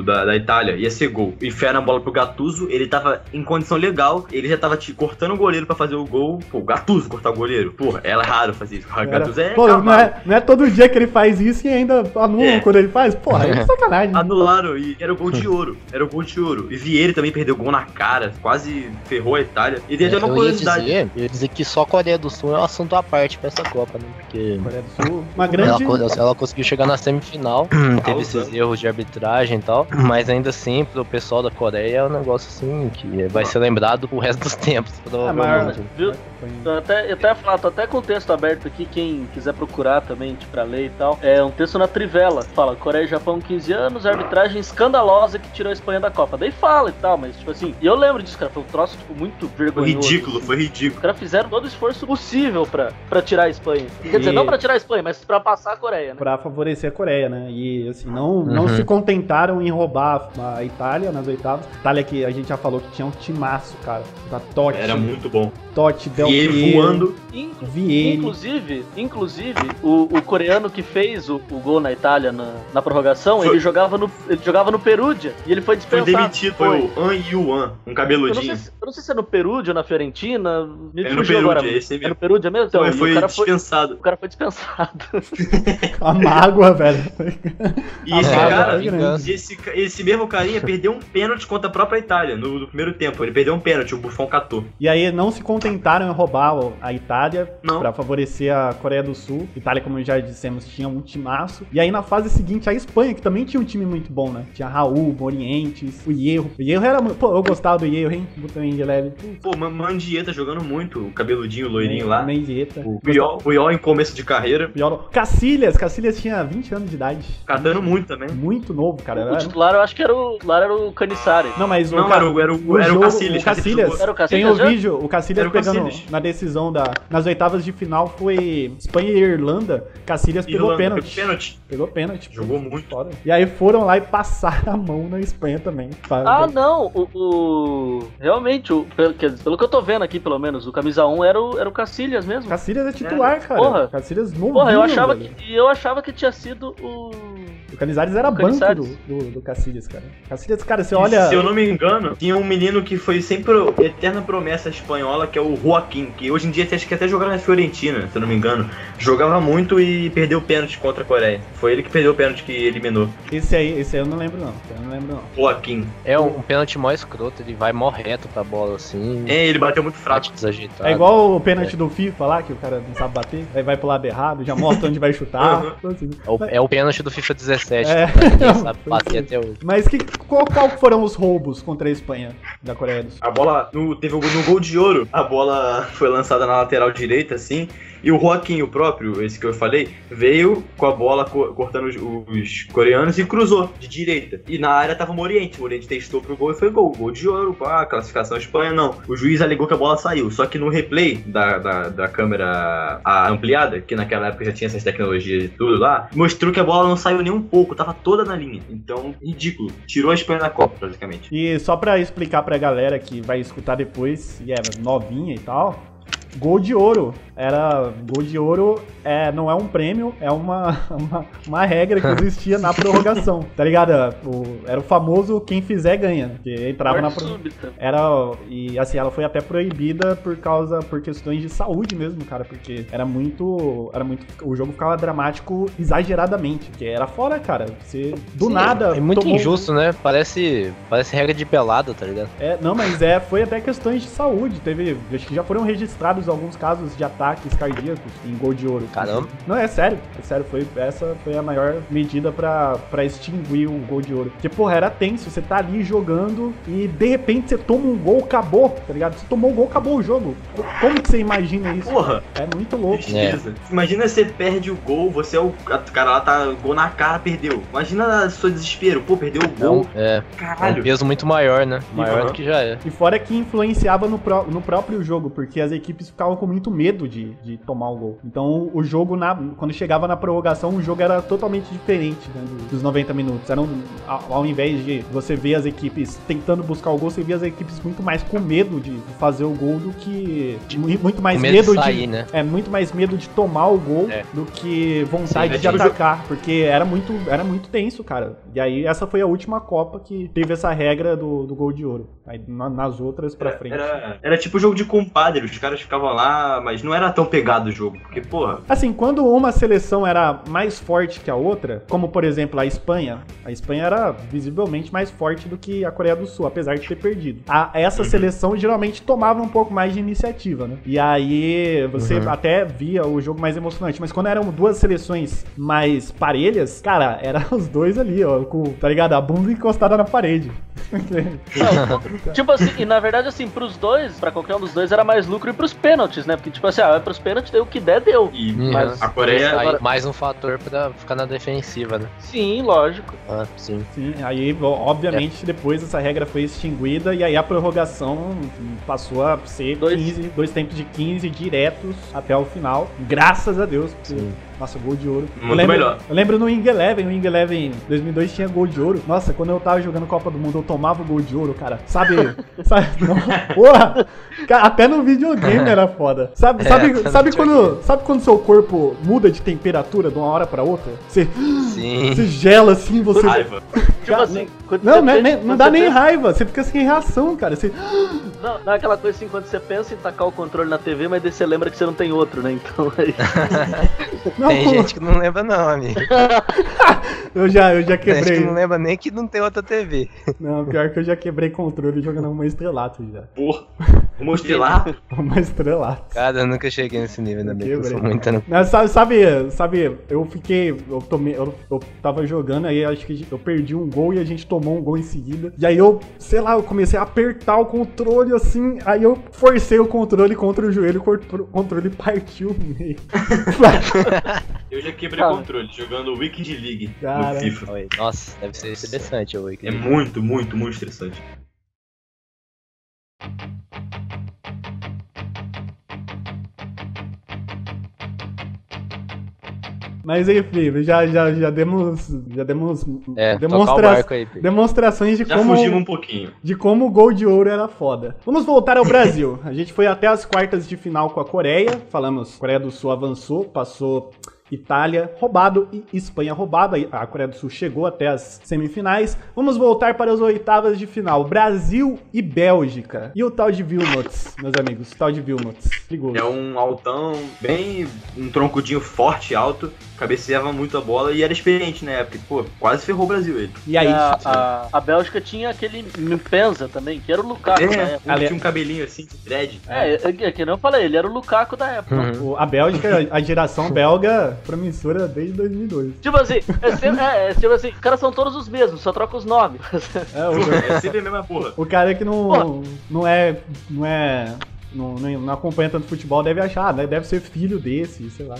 da Itália, ia ser gol. Enfiaram a bola pro Gattuso, ele tava em condição legal, ele já tava cortando o goleiro pra fazer o gol. Pô, o Gattuso cortar o goleiro. Porra, é raro fazer isso. O Gattuso não é todo dia que ele faz isso e ainda anulam quando ele faz. Porra, é sacanagem. Anularam e era o gol de ouro. E Vieira também perdeu gol na cara, quase ferrou a Itália. E desde uma curiosidade. Eu ia dizer que só a Coreia do Sul é um assunto à parte pra essa Copa, né? Porque Coreia do Sul, uma grande... ela conseguiu chegar na semifinal, teve esses erros de arbitragem e tal, mas ainda assim, pro pessoal da Coreia é um negócio assim que vai ser lembrado pro resto dos tempos, provavelmente. Viu? Tô até com o texto aberto aqui, quem quiser procurar também, pra ler e tal. É um texto na Trivela, fala Coreia e Japão 15 anos, arbitragem escandalosa que tirou a Espanha da Copa. Daí fala e tal, mas tipo assim, e eu lembro disso, cara, foi um troço tipo, muito vergonhoso. Foi ridículo. Os caras fizeram todo o esforço possível pra tirar a Espanha. Quer dizer, não pra tirar a Espanha, mas pra passar a Coreia, né? Pra favorecer a Coreia, né? E assim, não se contentaram em roubar a Itália nas oitavas. Itália que a gente já falou que tinha um timaço, cara. Da Totti. Era muito bom. Totti, Del Piero voando. Inclusive, o coreano que fez o gol na Itália na prorrogação, ele jogava no Perugia e ele foi dispensado. Foi demitido, foi o An Yuan, um cabeludinho. Eu não sei se é no Perugia ou na Fiorentina. É no Perugia, esse mesmo. É no Perugia mesmo? Então, foi dispensado. O cara foi dispensado. A mágoa, velho. E esse mesmo carinha perdeu um pênalti contra a própria Itália no primeiro tempo. Ele perdeu um pênalti, o Buffon catou. E aí não se contentaram em roubar a Itália pra favorecer a Coreia do Sul. Itália, como já dissemos, tinha um timaço. E aí na fase seguinte, a Espanha, que também tinha um time muito bom, né? Tinha Raul, Morientes, o Hierro. O Hierro era... Pô, eu gostava do Hierro, hein? Botão de leve. Pô, Mandieta jogando muito. O cabeludinho, loirinho lá. Mandieta. O Puyol em começo de carreira. Cacilhas tinha 20 anos de idade. Catando muito também. Muito novo, cara. O titular eu acho que era o Canissari. Não, mas era o Cacilhas. O Cacilhas. Era o Cacilhas. Tem o vídeo, o Cacilhas pegando na decisão nas oitavas de final foi Espanha e Irlanda. Cacilhas pegou pênalti. Pegou pênalti. Jogou muito. Foda. E aí foram lá e passaram a mão na Espanha também. Não. Realmente, pelo que eu tô vendo aqui, pelo menos, o camisa 1 era o Cacilhas mesmo. Cacilhas é titular, cara. Porra. Cacilhas novinho. Porra, eu achava que tinha sido o Canizares era banco do Cacilhas, cara. Cacilhas, cara, você olha... Se eu não me engano, tinha um menino que foi sempre eterna promessa espanhola, que é o Joaquim, que hoje em dia acho que até jogava na Fiorentina, se eu não me engano. Jogava muito e perdeu o pênalti contra a Coreia. Foi ele que perdeu o pênalti que eliminou. Esse aí eu não lembro não. Joaquim. É um pênalti mó escroto, ele vai mó reto pra bola, assim. Ele bateu muito fraco. Desajeitado. É igual o pênalti do FIFA lá, que o cara não sabe bater, aí vai pro lado errado, já mostra onde vai chutar. Assim. É o pênalti do FIFA 17, ninguém sabe bater até hoje. Mas qual foram os roubos contra a Espanha da Coreia do Sul? A bola, no gol de ouro, a bola foi lançada na lateral direita, assim, e o Joaquim, o próprio, esse que eu falei, veio com a bola cortando os coreanos e cruzou de direita. E na área tava o Moriente testou pro gol e foi gol. Gol de ouro, classificação Espanha, não. O juiz alegou que a bola saiu, só que no replay da câmera ampliada, que naquela época já tinha essas tecnologias e tudo lá, mostrou que a bola não saiu nem um pouco, tava toda na linha. Então, ridículo. Tirou a Espanha da Copa, praticamente. E só pra explicar pra galera que vai escutar depois, e é novinha e tal, gol de ouro. Gol de ouro não é um prêmio, é uma regra que existia na prorrogação, tá ligado? Era o famoso quem fizer ganha, que entrava na prorrogação. E assim, ela foi até proibida por questões de saúde mesmo, cara, porque o jogo ficava dramático exageradamente, porque era fora, cara, você do nada... É muito injusto, né? Parece regra de pelada, tá ligado? Não, mas foi até questões de saúde, acho que já foram registrados alguns casos de ataques cardíacos em gol de ouro. Caramba. Não, é sério, essa foi a maior medida pra extinguir o gol de ouro. Porque, porra, era tenso, você tá ali jogando e de repente você toma um gol, acabou, tá ligado? Você tomou um gol, acabou o jogo. Como que você imagina isso? Porra! É muito louco. Imagina você perde o gol, você o cara lá tá gol na cara, perdeu. Imagina o seu desespero, pô, perdeu o gol. Caralho. É um peso muito maior, né? Maior do que já é. E fora que influenciava no próprio jogo, porque as equipes ficavam com muito medo de tomar o gol. Então o jogo, quando chegava na prorrogação, o jogo era totalmente diferente, né, dos 90 minutos. Ao invés de você ver as equipes tentando buscar o gol, você via as equipes muito mais com medo de fazer o gol do que... Muito mais medo de sair, né? Muito mais medo de tomar o gol do que vontade de atacar, porque era muito tenso, cara. E aí essa foi a última Copa que teve essa regra do gol de ouro. Aí nas outras pra frente. Era tipo jogo de compadre, os caras ficavam lá, mas não era tão pegado o jogo, porque, porra... Assim, quando uma seleção era mais forte que a outra, como, por exemplo, a Espanha era visivelmente mais forte do que a Coreia do Sul, apesar de ter perdido. Essa seleção geralmente tomava um pouco mais de iniciativa, né? E aí você até via o jogo mais emocionante, mas quando eram duas seleções mais parelhas, cara, eram os dois ali, ó, tá ligado? A bunda encostada na parede. Tipo assim, e na verdade, assim, pros dois, pra qualquer um dos dois, era mais lucro ir pros pênaltis, né? Porque, tipo assim, vai pros pênaltis, daí o que der, deu. Mas a Coreia... Aí, mais um fator pra ficar na defensiva, né? Sim, lógico. Sim, aí, obviamente, depois essa regra foi extinguida e aí a prorrogação passou a ser dois tempos de 15 diretos até o final. Graças a Deus, porque... Nossa, gol de ouro. Melhor. Eu lembro no Wing Eleven, 2002 tinha gol de ouro. Nossa, quando eu tava jogando Copa do Mundo, eu tomava o gol de ouro, cara. Sabe não, porra! Até no videogame era foda. Sabe quando seu corpo muda de temperatura de uma hora pra outra? Você gela assim, você... Raiva. Tipo assim... Não dá nem raiva, você fica sem reação, cara. Não é aquela coisa assim, quando você pensa em tacar o controle na TV, mas daí você lembra que você não tem outro, né? Então aí... Tem gente que não lembra não, amigo. eu já quebrei. Tem gente que não lembra nem que não tem outra TV. Não, pior que eu já quebrei controle jogando uma estrelato já. Porra, uma estrelato? Uma estrelato. Cara, eu nunca cheguei nesse nível, ainda bem que eu sou muito... Sabe, eu tava jogando, aí acho que eu perdi um gol e a gente tomou um gol em seguida. E aí eu comecei a apertar o controle assim, aí eu forcei o controle contra o joelho, o controle partiu no meio. Eu já quebrei o controle jogando Wicked League no FIFA. Nossa, deve ser interessante o Wicked. É muito, muito, muito estressante. Mas enfim, já demos demonstrações de já fugimos um pouquinho. De como o gol de ouro era foda. Vamos voltar ao Brasil. A gente foi até as quartas de final com a Coreia. Falamos, Coreia do Sul avançou, passou Itália roubado e Espanha roubado. A Coreia do Sul chegou até as semifinais. Vamos voltar para as oitavas de final. Brasil e Bélgica. E o tal de Wilmots, meus amigos? O tal de Wilmots. Perigoso. É um altão, um troncudinho forte, alto. Cabeceava muito a bola e era experiente na época. Pô, quase ferrou o Brasil ele. E aí? A Bélgica tinha aquele Mpenza também, que era o Lukaku da época. Tinha um cabelinho assim de dread. Que não eu falei, ele era o Lukaku da época. A Bélgica, a geração belga promissora desde 2002. Tipo assim, os caras são todos os mesmos, só troca os nomes. É sempre a mesma porra. O cara que não é não acompanha tanto futebol deve achar, né? Deve ser filho desse, sei lá.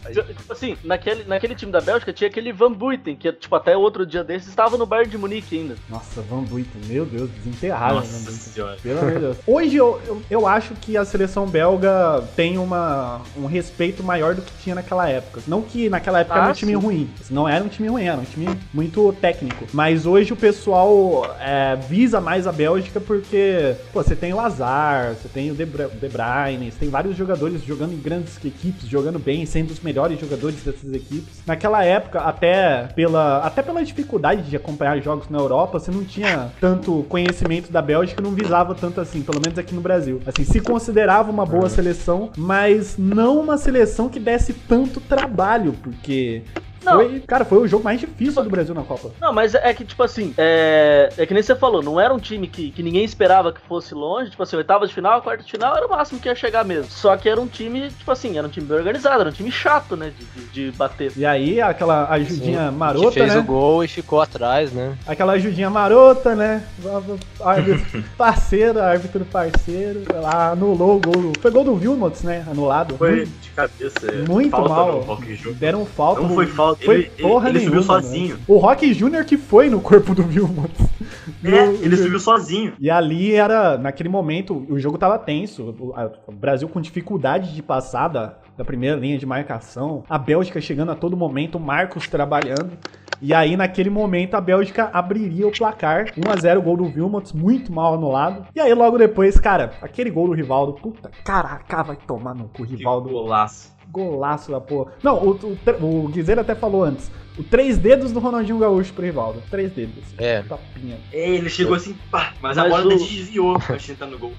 Tipo assim, naquele time da Bélgica tinha aquele Van Buiten, que tipo, até outro dia desses estava no Bayern de Munique ainda. Nossa, Van Buiten, meu Deus, desenterraram. Nossa senhora. Pelo amor de Deus. Hoje eu acho que a seleção belga tem um respeito maior do que tinha naquela época. Não que naquela época era um time ruim. Não era um time ruim, era um time muito técnico. Mas hoje o pessoal visa mais a Bélgica porque, pô, você tem o Hazard, você tem o De Bruyne, você tem vários jogadores jogando em grandes equipes, jogando bem, sendo os melhores jogadores dessas equipes. Naquela época, até pela dificuldade de acompanhar jogos na Europa, você não tinha tanto conhecimento da Bélgica, não visava tanto assim, pelo menos aqui no Brasil. Assim, se considerava uma boa seleção, mas não uma seleção que desse tanto trabalho, porque... Foi o jogo mais difícil do Brasil na Copa. Não, mas é que, tipo assim, é que nem você falou, não era um time que ninguém esperava que fosse longe, tipo assim, oitava de final, quarta de final, era o máximo que ia chegar mesmo. Só que era um time, tipo assim, era um time bem organizado, era um time chato, né, de bater. E aí, aquela ajudinha marota, que fez né? o gol e ficou atrás, né? Aquela ajudinha marota, né? Árbitro parceiro, sei lá, anulou o gol. Foi gol do Wilmots, né? Anulado. Foi de cabeça. Muito falta mal. Deram falta. Não foi falta. Foi porra ele nenhuma, subiu sozinho. Né? O Rock Jr. que foi no corpo do Wilmots. Ele subiu sozinho. E ali naquele momento, o jogo tava tenso. O Brasil com dificuldade de passar da primeira linha de marcação. A Bélgica chegando a todo momento, o Marcos trabalhando. E aí, naquele momento, a Bélgica abriria o placar. 1-0, gol do Wilmots, muito mal anulado. E aí, logo depois, cara, aquele gol do Rivaldo. Puta, caraca, vai tomar no cu, Rivaldo. Que golaço. Golaço da porra. Não, o Guizeiro até falou antes. O 3 dedos do Ronaldinho Gaúcho pro Rivaldo. 3 dedos. Assim, tapinha. Ele chegou assim, pá, mas a bola desviou pra tentar no gol.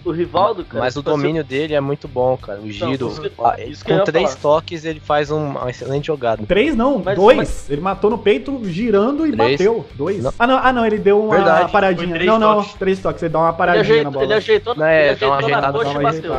O Rivaldo, cara... Mas o domínio dele é muito bom, cara. O giro, com 3 toques, ele faz uma excelente jogada. 3 não, 2. Ele matou no peito, girando e bateu. 2. Não, ele deu uma paradinha. Não, 3 toques. Ele dá uma paradinha na bola. Ele ajeitou na coxa e bateu.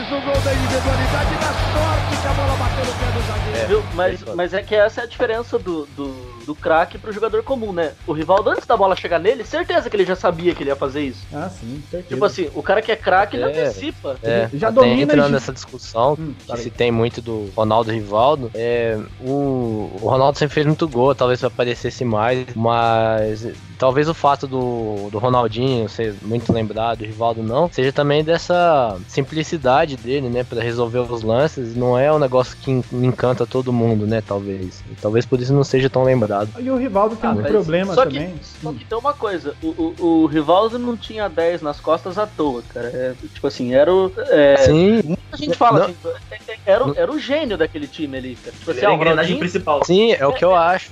O gol da individualidade da sorte que a bola bateu no pé do zagueiro. Mas é que essa é a diferença do craque pro jogador comum, né? O Rivaldo, antes da bola chegar nele, certeza que ele já sabia que ele ia fazer isso. Ah, sim, certeza. Tipo assim, o cara que é craque, ele antecipa. Já domina. Entrando nessa discussão, que se tem muito do Ronaldo e Rivaldo, o Ronaldo sempre fez muito gol, talvez aparecesse mais, mas talvez o fato do Ronaldinho ser muito lembrado, o Rivaldo não, seja também dessa simplicidade dele, né, pra resolver os lances. Não é um negócio que encanta todo mundo, né, talvez por isso não seja tão lembrado. E o Rivaldo tem um problema também. Só que tem uma coisa, o Rivaldo não tinha 10 nas costas à toa, cara. Tipo assim, era o... Sim. Muita gente fala assim, era o gênio daquele time ali, cara. Tipo assim, a engrenagem principal. Sim, é o que eu acho.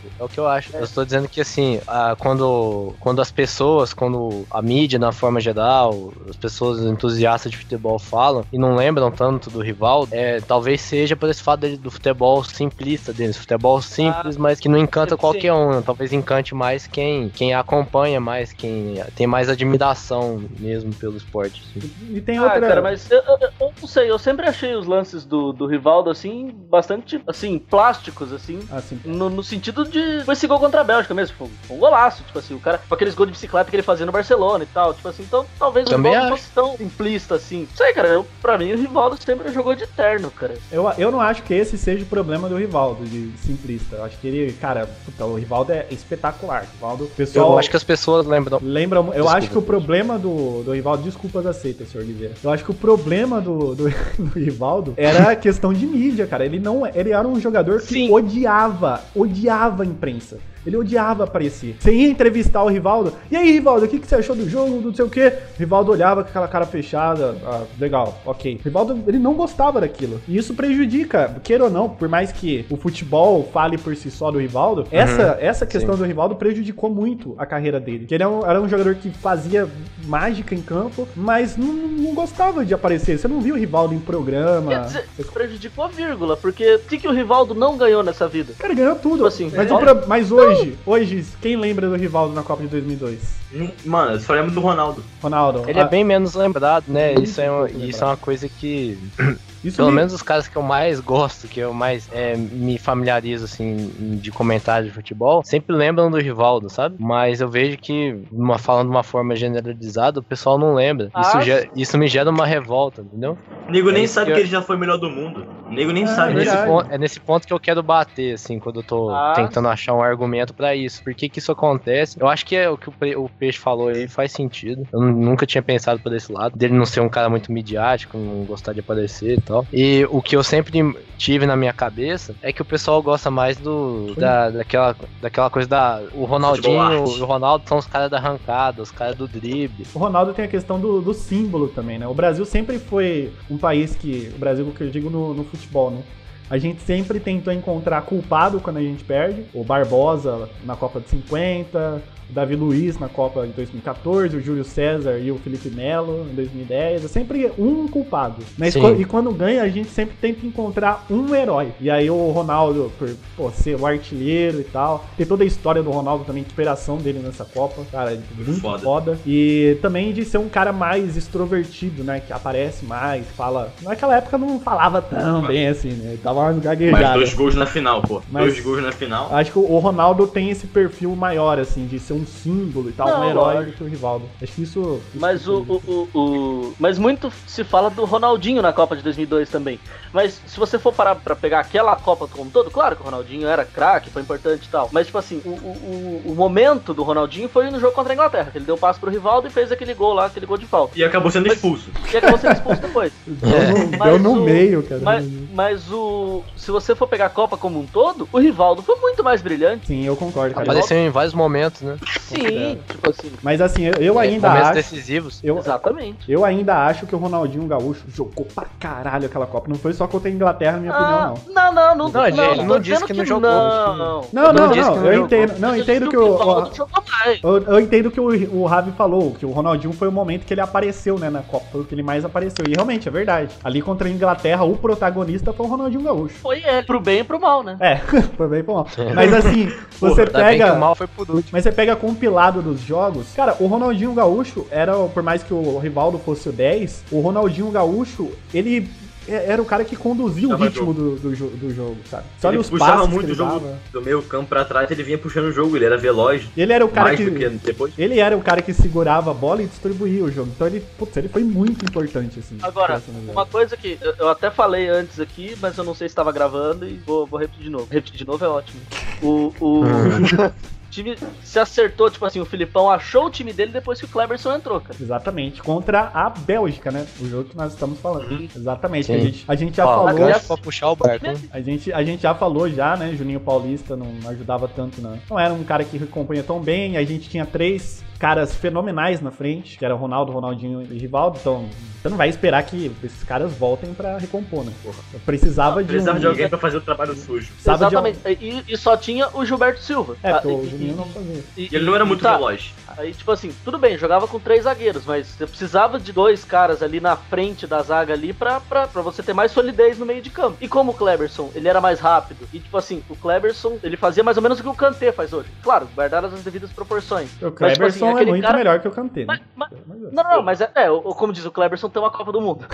Eu estou dizendo que assim, quando as pessoas, quando a mídia, na forma geral, as pessoas entusiastas de futebol falam e não lembram tanto do Rivaldo, talvez seja por esse fato do futebol simplista deles, futebol simples, mas que não encanta qualquer um. Talvez encante mais quem acompanha mais, quem tem mais admiração mesmo pelo esporte. Assim. E tem outra... cara, mas eu não sei, eu sempre achei os lances do Rivaldo, assim, bastante, assim, plásticos, assim, no sentido de... Foi esse gol contra a Bélgica mesmo, foi um golaço, tipo assim, o cara, com aqueles gols de bicicleta que ele fazia no Barcelona e tal, tipo assim, então talvez o Rivaldo fosse tão simplista, assim. Não sei, cara, pra mim o Rivaldo sempre jogou de terno, cara. Eu não acho que esse seja o problema do Rivaldo, de simplista. Eu acho que ele, cara, o Rivaldo é espetacular. Rivaldo, pessoal... Eu acho que as pessoas lembram... Eu acho que o problema do Rivaldo... Desculpas aceitas, senhor Oliveira. Eu acho que o problema do Rivaldo era a questão de mídia, cara. Ele era um jogador que odiava a imprensa. Ele odiava aparecer. Você ia entrevistar o Rivaldo. E aí, Rivaldo, o que você achou do jogo? Não sei o quê. O Rivaldo olhava com aquela cara fechada. Ah, legal, ok. O Rivaldo, ele não gostava daquilo. E isso prejudica, queira ou não, por mais que o futebol fale por si só do Rivaldo, essa questão do Rivaldo prejudicou muito a carreira dele. Porque ele era um jogador que fazia mágica em campo, mas não gostava de aparecer. Você não viu o Rivaldo em programa. Quer dizer, prejudicou a vírgula, porque o que o Rivaldo não ganhou nessa vida? Cara, ganhou tudo. Tipo assim, mas hoje, quem lembra do Rivaldo na Copa de 2002? Mano, eu só lembro do Ronaldo. Ele é bem menos lembrado, né? Isso é uma coisa que Pelo menos os caras que eu mais gosto, que eu mais me familiarizo, assim, de comentário de futebol, sempre lembram do Rivaldo, sabe? Mas eu vejo que, falando de uma forma generalizada, o pessoal não lembra. Isso me gera uma revolta, entendeu? O nego nem sabe que ele já foi o melhor do mundo. O nego nem sabe disso. É nesse ponto que eu quero bater, assim, quando eu tô tentando achar um argumento pra isso. Por que isso acontece? Eu acho que o que o Peixe falou aí faz sentido. Eu nunca tinha pensado por esse lado, dele não ser um cara muito midiático, não gostar de aparecer e tal. E o que eu sempre tive na minha cabeça é que o pessoal gosta mais daquela coisa o Ronaldinho e o Ronaldo são os caras da arrancada, os caras do drible. O Ronaldo tem a questão do símbolo também, né? O Brasil sempre foi um país o Brasil, que eu digo no futebol, né? A gente sempre tentou encontrar culpado quando a gente perde. O Barbosa na Copa de 50, o Davi Luiz na Copa de 2014, o Júlio César e o Felipe Melo em 2010. É sempre um culpado. Mas e quando ganha, a gente sempre tenta encontrar um herói. E aí o Ronaldo, por ser o artilheiro e tal. Tem toda a história do Ronaldo também, a inspiração dele nessa Copa. Cara, muito foda. E também de ser um cara mais extrovertido, né? Que aparece mais, fala... Naquela época não falava tão bem assim, né? Ele tava mais gaguejado. Mas 2 gols na final, pô. 2 gols na final. Acho que o Ronaldo tem esse perfil maior, assim, de ser um símbolo e tal, um herói do que o Rivaldo. Acho que isso mas mas muito se fala do Ronaldinho na Copa de 2002 também. Mas se você for parar pra pegar aquela Copa como um todo, claro que o Ronaldinho era craque, foi importante e tal. Mas, tipo assim, o momento do Ronaldinho foi no jogo contra a Inglaterra, que ele deu passe pro Rivaldo e fez aquele gol lá, aquele gol de falta. E acabou sendo expulso. Depois. Deu no meio, cara. Mas se você for pegar a Copa como um todo, o Rivaldo foi muito mais brilhante. Sim, eu concordo, cara. Apareceu em vários momentos, né? Sim, tipo assim. Mas assim, eu ainda momentos acho... decisivos. Exatamente. Eu ainda acho que o Ronaldinho Gaúcho jogou pra caralho aquela Copa. Não foi só contra a Inglaterra, na minha opinião, não. Não, ele não disse que não jogou. Não, eu entendo. Não, eu entendo que eu entendo que o Ravi falou, que o Ronaldinho foi o momento que ele apareceu, né, na Copa. Foi o que ele mais apareceu. E realmente, é verdade. Ali contra a Inglaterra, o protagonista foi o Ronaldinho Gaúcho. Foi ele, pro bem e pro mal, né? Pro bem e pro mal. Mas assim, você pega... o mal foi por último. Mas você pega compilado dos jogos, cara, o Ronaldinho Gaúcho era, por mais que o Rivaldo fosse o 10, o Ronaldinho Gaúcho, ele era o cara que conduzia o ritmo do jogo, sabe? Só ele os puxava passes muito o jogo do meio campo pra trás, ele vinha puxando o jogo, ele era veloz. Ele era o cara ele era o cara que segurava a bola e distribuía o jogo. Então ele foi muito importante, assim. Agora, uma coisa que eu até falei antes aqui, mas eu não sei se estava gravando e vou repetir de novo. Repetir de novo é ótimo. O time se acertou, tipo assim, o Filipão achou o time dele depois que o Kleberson entrou, cara. Exatamente, contra a Bélgica, né? O jogo que nós estamos falando. Exatamente, a gente já falou... Pra puxar o barco. A gente já falou já, né? Juninho Paulista não ajudava tanto, não era um cara que recompunha tão bem. A gente tinha 3 caras fenomenais na frente, que era Ronaldo, Ronaldinho e Rivaldo. Então, você não vai esperar que esses caras voltem pra recompor, né? Porra. Precisava de alguém pra fazer o trabalho sujo. Exatamente. E só tinha o Gilberto Silva. Porque o Juninho não fazia. E ele não era muito veloz. Aí, tipo assim, tudo bem, jogava com 3 zagueiros, mas você precisava de 2 caras ali na frente da zaga ali pra você ter mais solidez no meio de campo. E como o Kleberson, ele era mais rápido, e tipo assim, o Kleberson, ele fazia mais ou menos o que o Kanté faz hoje. Claro, guardadas as devidas proporções. O Kleberson, mas, tipo assim, é muito melhor que o Kanté, né? Mas como diz o Kleberson, tem uma Copa do Mundo.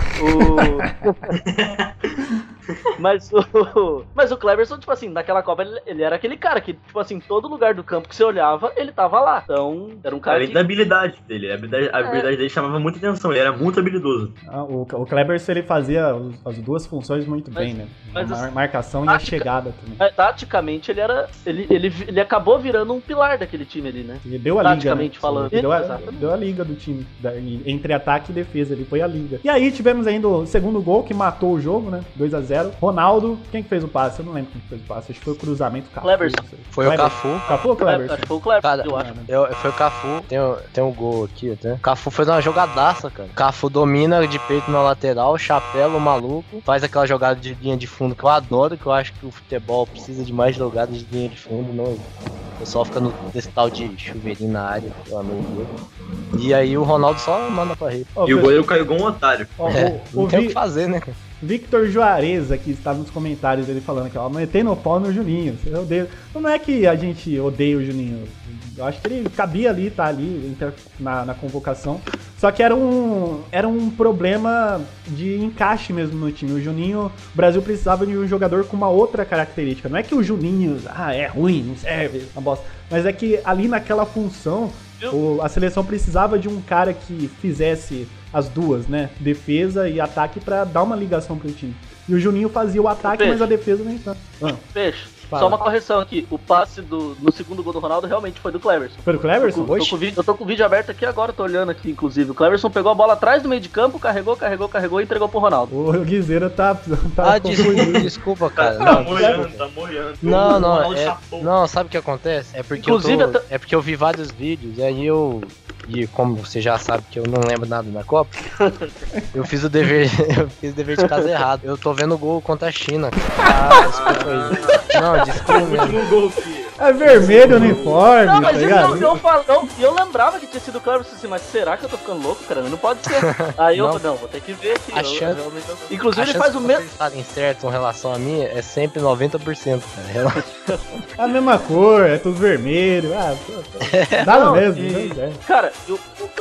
Mas o Kleberson, tipo assim, naquela Copa ele era aquele cara que, tipo assim, todo lugar do campo que você olhava, ele tava lá. Então, era um cara além da habilidade dele, a habilidade dele chamava muita atenção, ele era muito habilidoso. O Kleberson, ele fazia as 2 funções muito bem, né? A marcação e a chegada também. Taticamente, ele acabou virando um pilar daquele time ali, né? Ele deu a liga, taticamente falando. Deu a liga do time, entre ataque e defesa, ele foi a liga. E aí tivemos ainda o segundo gol que matou o jogo, né? 2-0. Ronaldo, quem que fez o passe? Eu não lembro quem fez o passe, acho que foi o cruzamento. Kleberson. Foi o Cafu. Cafu ou Kleberson? Acho que foi o Kleberson, eu acho. Foi o Cafu, tem um gol aqui até. O Cafu fez uma jogadaça, cara. O Cafu domina de peito na lateral, chapéu maluco, faz aquela jogada de linha de fundo que eu adoro, que eu acho que o futebol precisa de mais jogadas de linha de fundo, não. O pessoal fica nesse tal de chuveirinho na área, pelo amor de Deus. E aí o Ronaldo só manda pra rede. E o goleiro caiu igual um otário. Não tem o que fazer, né, cara? Victor Juarez aqui está nos comentários, ele falando que, ó, metendo o pau no Juninho. Eu odeio. Não é que a gente odeia o Juninho. Eu acho que ele cabia ali, tá ali na convocação. Só que era um problema de encaixe mesmo no time. O Juninho, o Brasil precisava de um jogador com uma outra característica. Não é que o Juninho, é ruim, não serve, uma bosta. Mas é que ali naquela função, a seleção precisava de um cara que fizesse as duas, né? Defesa e ataque pra dar uma ligação pro time. E o Juninho fazia o ataque, mas a defesa nem tanto. Peixe. Só uma correção aqui, o passe no segundo gol do Ronaldo realmente foi do Cleverson. Foi do Cleverson? Eu tô com o vídeo aberto aqui agora, tô olhando aqui, inclusive. O Cleverson pegou a bola atrás do meio de campo, carregou e entregou pro Ronaldo. O Guizeira tá desculpa, cara. Tá moiando. Não, sabe o que acontece? É porque, eu vi vários vídeos, e aí e como você já sabe que eu não lembro nada da Copa, eu fiz o dever de casa errado. Eu tô vendo o gol contra a China. Desculpa aí. Não, desculpa mesmo. É vermelho o uniforme, não, mas tá ligado? Eu lembrava que tinha sido claro assim, mas será que eu tô ficando louco, cara? Não pode ser. Aí eu falei, não, vou ter que ver aqui. Inclusive ele faz o mesmo. Se vocês certo com relação a mim, é sempre 90%, cara. É a mesma cor, é tudo vermelho. Dá mesmo. Cara,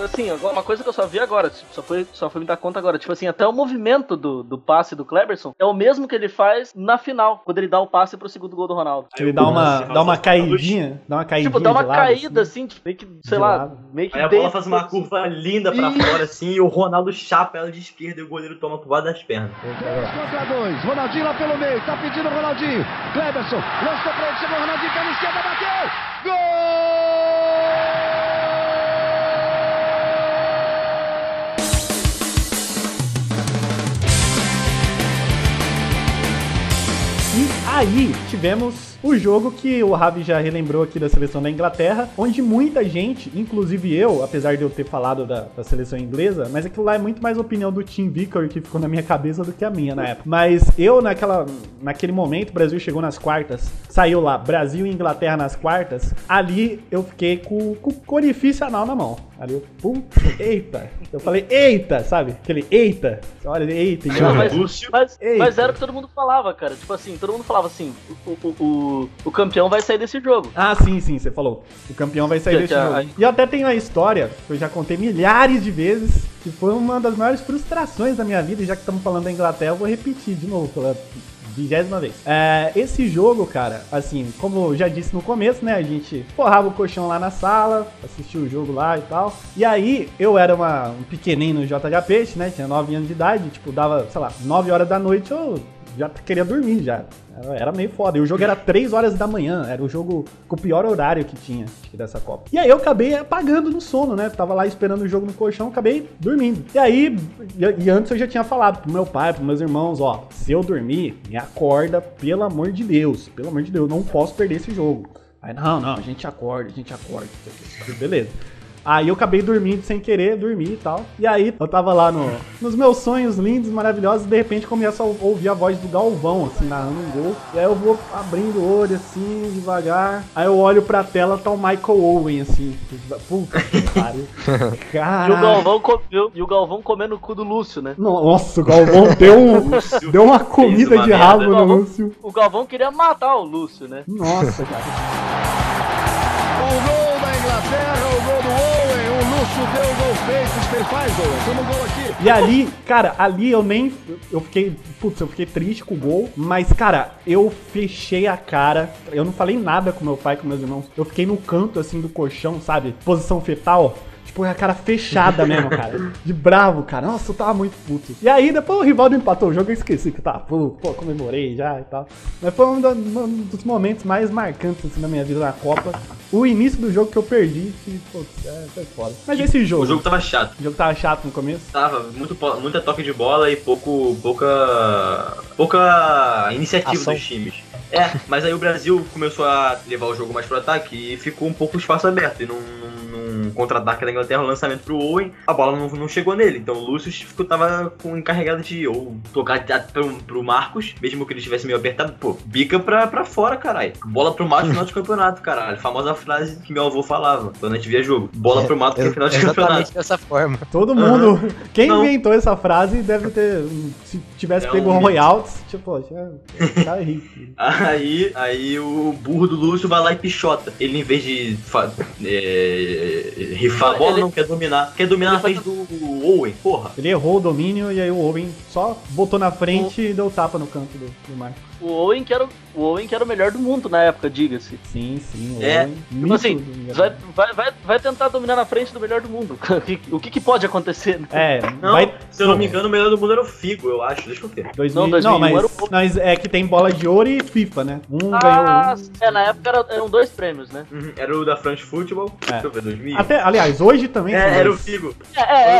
assim, uma coisa que eu só vi agora, só foi me dar conta agora, tipo assim, até o movimento do passe do Cleverson é o mesmo que ele faz na final, quando ele dá o passe pro segundo gol do Ronaldo. Ele dá uma caidinha, tipo, dá uma caída assim, meio que, sei lá, meio que... Aí a bola faz uma curva linda pra fora assim, e o Ronaldo chapa ela de esquerda e o goleiro toma por baixo das pernas. 3-2, Ronaldinho lá pelo meio, tá pedindo o Ronaldinho, Cleverson, lançou pra ele, chegou o Ronaldinho, pela esquerda, bateu, gol! E aí tivemos o jogo que o Ravi já relembrou aqui da seleção da Inglaterra, onde muita gente, inclusive eu, apesar de eu ter falado da seleção inglesa, mas aquilo lá é muito mais opinião do Tim Vickers que ficou na minha cabeça do que a minha na época. Mas eu, naquele momento, o Brasil chegou nas quartas, saiu lá, Brasil e Inglaterra nas quartas, ali eu fiquei com o orifício anal na mão. Ali eu, eita. Eu falei, eita, sabe? Aquele eita. Olha, eita. Mas era o que todo mundo falava, cara. Tipo assim, todo mundo falava assim, o campeão vai sair desse jogo. Ah, sim, você falou. O campeão vai sair desse jogo. E eu até tenho a história, que eu já contei milhares de vezes, que foi uma das maiores frustrações da minha vida, e já que estamos falando da Inglaterra, eu vou repetir de novo, pela 20ª vez. Esse jogo, cara, assim, como eu já disse no começo, né, a gente forrava o colchão lá na sala, assistia o jogo lá e tal, e aí eu era um pequenininho no JH Peixe, né, tinha 9 anos de idade, tipo, dava, sei lá, 9 horas da noite eu já queria dormir já. Era meio foda. E o jogo era 3 horas da manhã. Era o jogo com o pior horário que tinha dessa Copa. E aí eu acabei apagando no sono, né? Tava lá esperando o jogo no colchão, acabei dormindo. E aí, antes eu já tinha falado pro meu pai, pros meus irmãos, ó, se eu dormir, me acorda, pelo amor de Deus. Pelo amor de Deus, não posso perder esse jogo. Aí, não, a gente acorda. Beleza. Aí eu acabei dormindo sem querer, dormi e tal. E aí eu tava lá nos meus sonhos lindos, maravilhosos, e de repente começo a ouvir a voz do Galvão, assim, narrando um gol. E aí eu vou abrindo o olho, assim, devagar. Aí eu olho pra tela, tá o Michael Owen, assim. Puta que pariu. E o Galvão comendo o cu do Lúcio, né? Nossa, o Galvão deu uma comida de rabo no Lúcio. O Galvão queria matar o Lúcio, né? Nossa, cara. O gol da Inglaterra, o gol do Owen, o Lúcio deu o gol feito, ele faz, Owen, toma o gol aqui. E ali, cara, eu fiquei triste com o gol, mas, cara, eu fechei a cara, eu não falei nada com meu pai, com meus irmãos, eu fiquei no canto, assim, do colchão, sabe, posição fetal. Tipo, a cara fechada mesmo, cara. De bravo, cara. Nossa, eu tava muito puto. E aí, depois o Rivaldo empatou o jogo, eu esqueci que eu tava puto. Pô, comemorei já e tal. Mas foi um dos momentos mais marcantes, assim, da minha vida na Copa. O início do jogo que eu perdi, que, pô, foi foda. Mas esse jogo... O jogo tava chato. O jogo tava chato no começo? Tava, muita toque de bola e pouca iniciativa dos times. Mas aí o Brasil começou a levar o jogo mais pro ataque e ficou um pouco espaço aberto. E num contra-ataque da Inglaterra, o lançamento pro Owen, a bola não chegou nele. Então o Lúcio tava encarregado de ou tocar pro Marcos, mesmo que ele estivesse meio apertado, pô, bica pra fora, caralho. Bola pro mato no final de campeonato, caralho. Famosa frase que meu avô falava quando a gente via jogo. Bola pro mato que é final de campeonato. Exatamente dessa forma. Todo mundo. Quem inventou essa frase deve ter. Se tivesse pego um royalties, tipo, tá rico. Aí o burro do Lúcio vai lá e pichota. Ele, em vez de rifar a bola, não quer dominar. Quer dominar na frente do Owen, porra. Ele errou o domínio e aí o Owen só botou na frente e deu tapa no canto do Marco. O Owen que era o melhor do mundo na época, diga-se. Sim, o Owen. Tipo assim, vai tentar dominar na frente do melhor do mundo. O que pode acontecer? Né? Se eu não me engano, o melhor do mundo era o Figo, eu acho. Deixa eu ver. 2001 mas é que tem bola de ouro e FIFA, né? Ganhou um. Na época eram 2 prêmios, né? Era o da France Football. Deixa eu ver, 2000. Aliás, hoje também era o Figo.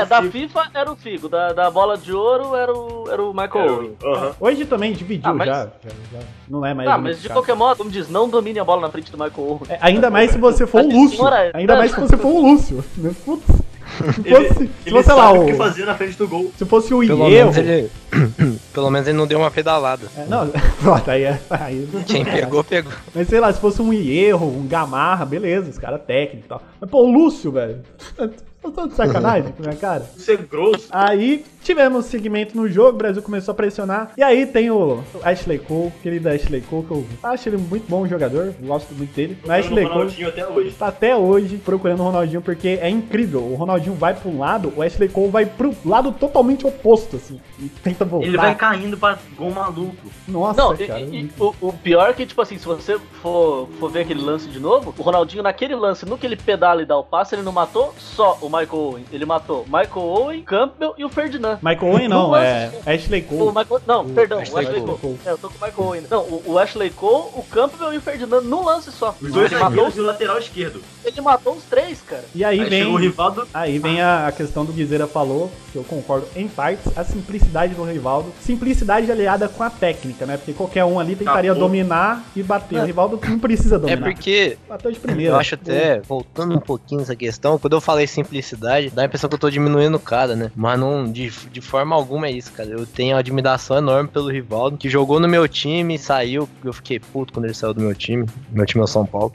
Da FIFA era o Figo. Da bola de ouro era o Michael Owen. Hoje também dividiu já. Não é mais. Mas de qualquer modo, como diz, não domine a bola na frente do Michael Owen. Ainda mais se você for o Lúcio. Ainda mais se você for o Lúcio. Putz. Se fosse lá o que fazer na frente do gol. Se fosse o Ierro. Pelo menos ele não deu uma pedalada. Pronto, aí. Quem pegou. Mas sei lá, se fosse um Ierro, um Gamarra, beleza, os caras técnicos e tal. Mas pô, o Lúcio, velho. Tô de sacanagem com a minha cara. Você é grosso. Aí tivemos segmento no jogo, o Brasil começou a pressionar. E aí tem o Ashley Cole, querido Ashley Cole, que eu acho ele muito bom jogador, gosto muito dele. O Ashley Cole tá até hoje procurando o Ronaldinho, porque é incrível. O Ronaldinho vai pra um lado, o Ashley Cole vai pro lado totalmente oposto, assim. E tenta voltar. Ele vai caindo pra gol maluco. Nossa, cara. O pior é que, tipo assim, se você for ver aquele lance de novo, o Ronaldinho naquele lance, no que ele pedala e dá o passe, ele não matou só o Michael Owen. Ele matou Michael Owen, Campbell e o Ferdinand. Michael Owen não, Ashley Cole. Perdão, o Ashley Cole. Eu tô com o Michael Owen. Não, o Ashley Cole, o Campbell e o Ferdinand num lance só. Os dois matou o lateral esquerdo. Ele matou os 3, cara. E aí vem o Rivaldo. Aí vem a questão do Guizeira falou, que eu concordo em partes, a simplicidade do Rivaldo. Simplicidade aliada com a técnica, né? Porque qualquer um ali tentaria dominar e bater. O Rivaldo não precisa dominar. É porque bateu de primeira. Eu acho até, voltando um pouquinho nessa questão, quando eu falei simplicidade, dá a impressão que eu tô diminuindo o cara, né? Mas não, de forma alguma é isso, cara. Eu tenho uma admiração enorme pelo Rivaldo, que jogou no meu time, saiu, eu fiquei puto quando ele saiu do meu time. Meu time é o São Paulo.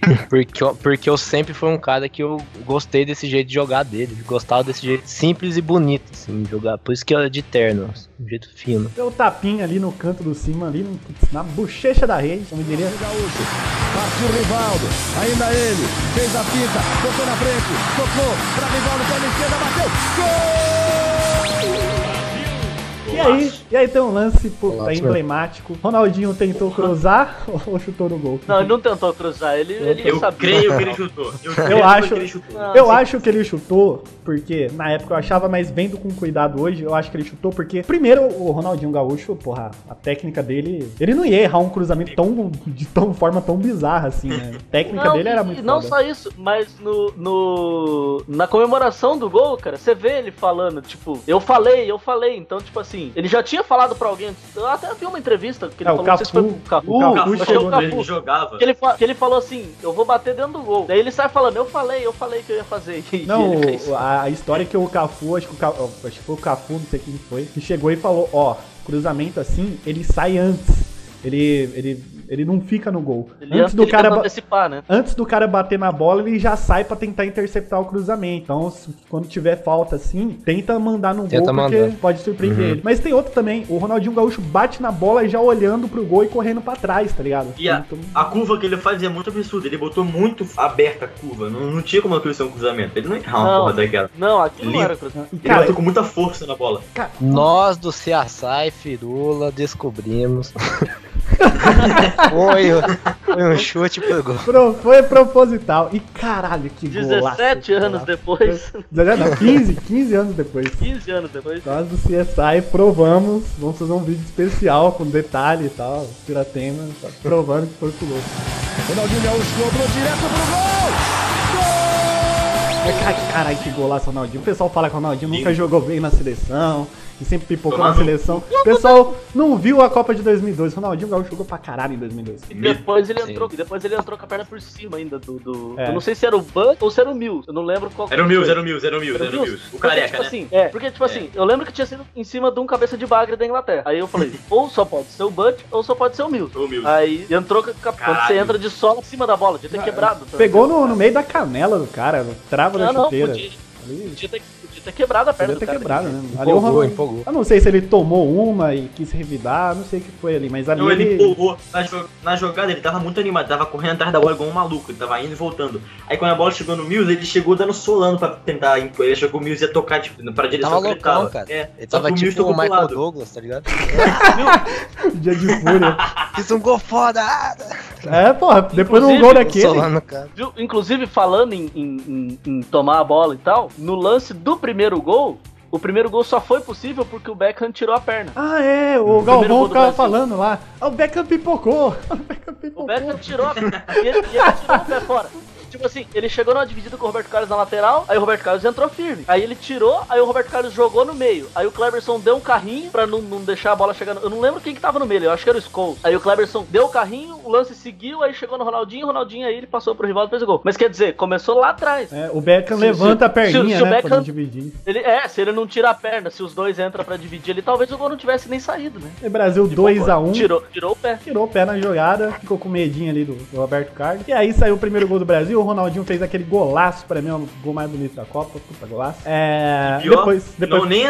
porque eu sempre fui um cara que eu gostei desse jeito de jogar dele. Gostava desse jeito simples e bonito, assim, de jogar. Por isso que é de terno, um jeito fino. Deu tapinha ali no canto do cima, ali na bochecha da rede, como diria. Partiu o Rivaldo, ainda ele, fez a pinta, tocou na frente, tocou pra Rivaldo, perna esquerda, bateu, gol! E aí tem um lance emblemático. Ronaldinho tentou cruzar ou chutou no gol? Não, ele não tentou cruzar, ele sabia. Creio que ele chutou. Eu acho que ele chutou, porque na época eu achava, mas vendo com cuidado hoje, eu acho que ele chutou porque, primeiro, o Ronaldinho Gaúcho, porra, a técnica dele, ele não ia errar um cruzamento de forma tão bizarra assim, né? A técnica dele era muito não foda. Só isso, mas na comemoração do gol, cara, você vê ele falando, tipo, eu falei, então, tipo assim, ele já tinha falado pra alguém, eu até vi uma entrevista que ele falou, não sei se foi pro Cafu. O Cafu chegou nele, ele jogava. Que ele falou assim, eu vou bater dentro do gol. Daí ele sai falando, eu falei que eu ia fazer. Não, a história é que o Cafu, acho que foi o Cafu, não sei quem foi, que chegou e falou, cruzamento assim, ele sai antes. Ele não fica no gol. Antes do cara antecipar, né? Antes do cara bater na bola, ele já sai pra tentar interceptar o cruzamento. Então, quando tiver falta assim, tenta mandar no gol, porque pode surpreender ele. Mas tem outro também, o Ronaldinho Gaúcho bate na bola já olhando pro gol e correndo pra trás, tá ligado? E a curva que ele faz é muito absurda. Ele botou muito aberta a curva. Não tinha como aquilo ser um cruzamento. Ele não errava uma porra daquela. Não, aquilo não era cruzamento. Ele bateu com muita força na bola. Nós do CSI Firula descobrimos. Foi um chute pro gol. Foi proposital. E caralho, que golaço. 17 anos depois. Não, 15 anos depois. 15 anos depois. Nós do CSI provamos. Vamos fazer um vídeo especial com detalhe e tal. Piratema, provando que foi pro gol. Ronaldinho Gaúcho cobrou direto pro gol! Gol! Caralho, que golaço, Ronaldinho. O pessoal fala que o Ronaldinho nunca jogou bem na seleção. E sempre pipocou na seleção. O pessoal não viu a Copa de 2002. O Ronaldinho Gaúcho jogou pra caralho em 2002. E depois ele entrou com a perna por cima ainda Eu não sei se era o Bud ou se era o Mills. Eu não lembro qual era. Era o Mills. O careca, tipo, né? Assim, porque, tipo assim, eu lembro que tinha sido em cima de um cabeça de bagre da Inglaterra. Aí eu falei, ou só pode ser o Bud, ou só pode ser o Mills. Aí entrou quando você entra de sola em cima da bola, devia ter quebrado. Pegou no meio da canela do cara, trava da chuteira. Podia ter quebrado a perna do cara. Podia ter quebrado, né? Ali empolgou. Eu não sei se ele tomou uma e quis revidar, não sei o que foi ali, mas ali não, ele empolgou. Na jogada ele tava muito animado, tava correndo atrás da bola igual um maluco, ele tava indo e voltando. Aí quando a bola chegou no Mills, ele chegou dando solando pra tentar, ele achou que o Mills ia tocar, tipo, pra direção que ele tava. Cara. Ele tava tipo o Michael Douglas, tá ligado? Dia de fúria. Fiz um gol foda! Porra, depois de um gol daquele. Inclusive, falando em tomar a bola e tal, no lance do primeiro gol, o primeiro gol só foi possível porque o Beckham tirou a perna. O Galvão ficava falando lá. O Beckham pipocou. O Beckham tirou a perna. E ele tirou o pé fora. Tipo assim, ele chegou numa dividida com o Roberto Carlos na lateral, aí o Roberto Carlos entrou firme. Aí ele tirou, aí o Roberto Carlos jogou no meio. Aí o Cleberson deu um carrinho pra não deixar a bola chegar no... Eu não lembro quem que tava no meio, eu acho que era o Scholes. Aí o Cleberson deu o carrinho, o lance seguiu, aí chegou no Ronaldinho aí ele passou pro rival e fez o gol. Mas quer dizer, começou lá atrás. O Beckham levanta a perninha, né, Beckham, pra dividir. Se ele não tira a perna, se os dois entram pra dividir ali, talvez o gol não tivesse nem saído, né? E Brasil 2-1. Tirou o pé. Tirou o pé na jogada, ficou com medinho ali do Roberto Carlos. E aí saiu o primeiro gol do Brasil, o Ronaldinho fez aquele golaço, pra mim é o gol mais bonito da Copa, puta golaço. Depois... Não, nem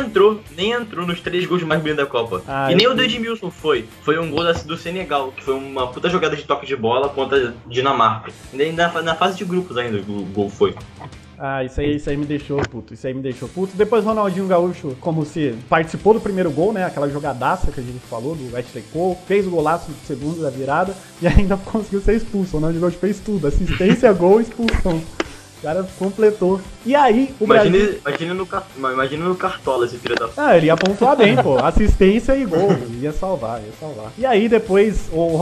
entrou nos 3 gols mais bonitos da Copa. E nem o do Edmilson foi um gol do Senegal, que foi uma puta jogada de toque de bola contra a Dinamarca. Ainda na fase de grupos ainda o gol foi. Isso aí me deixou puto. Depois o Ronaldinho Gaúcho, como se participou do primeiro gol, né? Aquela jogadaça que a gente falou, do Ashley Cole, fez o golaço no segundo da virada e ainda conseguiu ser expulso. O Ronaldinho Gaúcho fez tudo, assistência, gol, expulsão. O cara completou. E aí, Imagina no Cartola esse filho da... ele ia pontuar bem, pô. Assistência e gol. Ia salvar. E aí, depois, o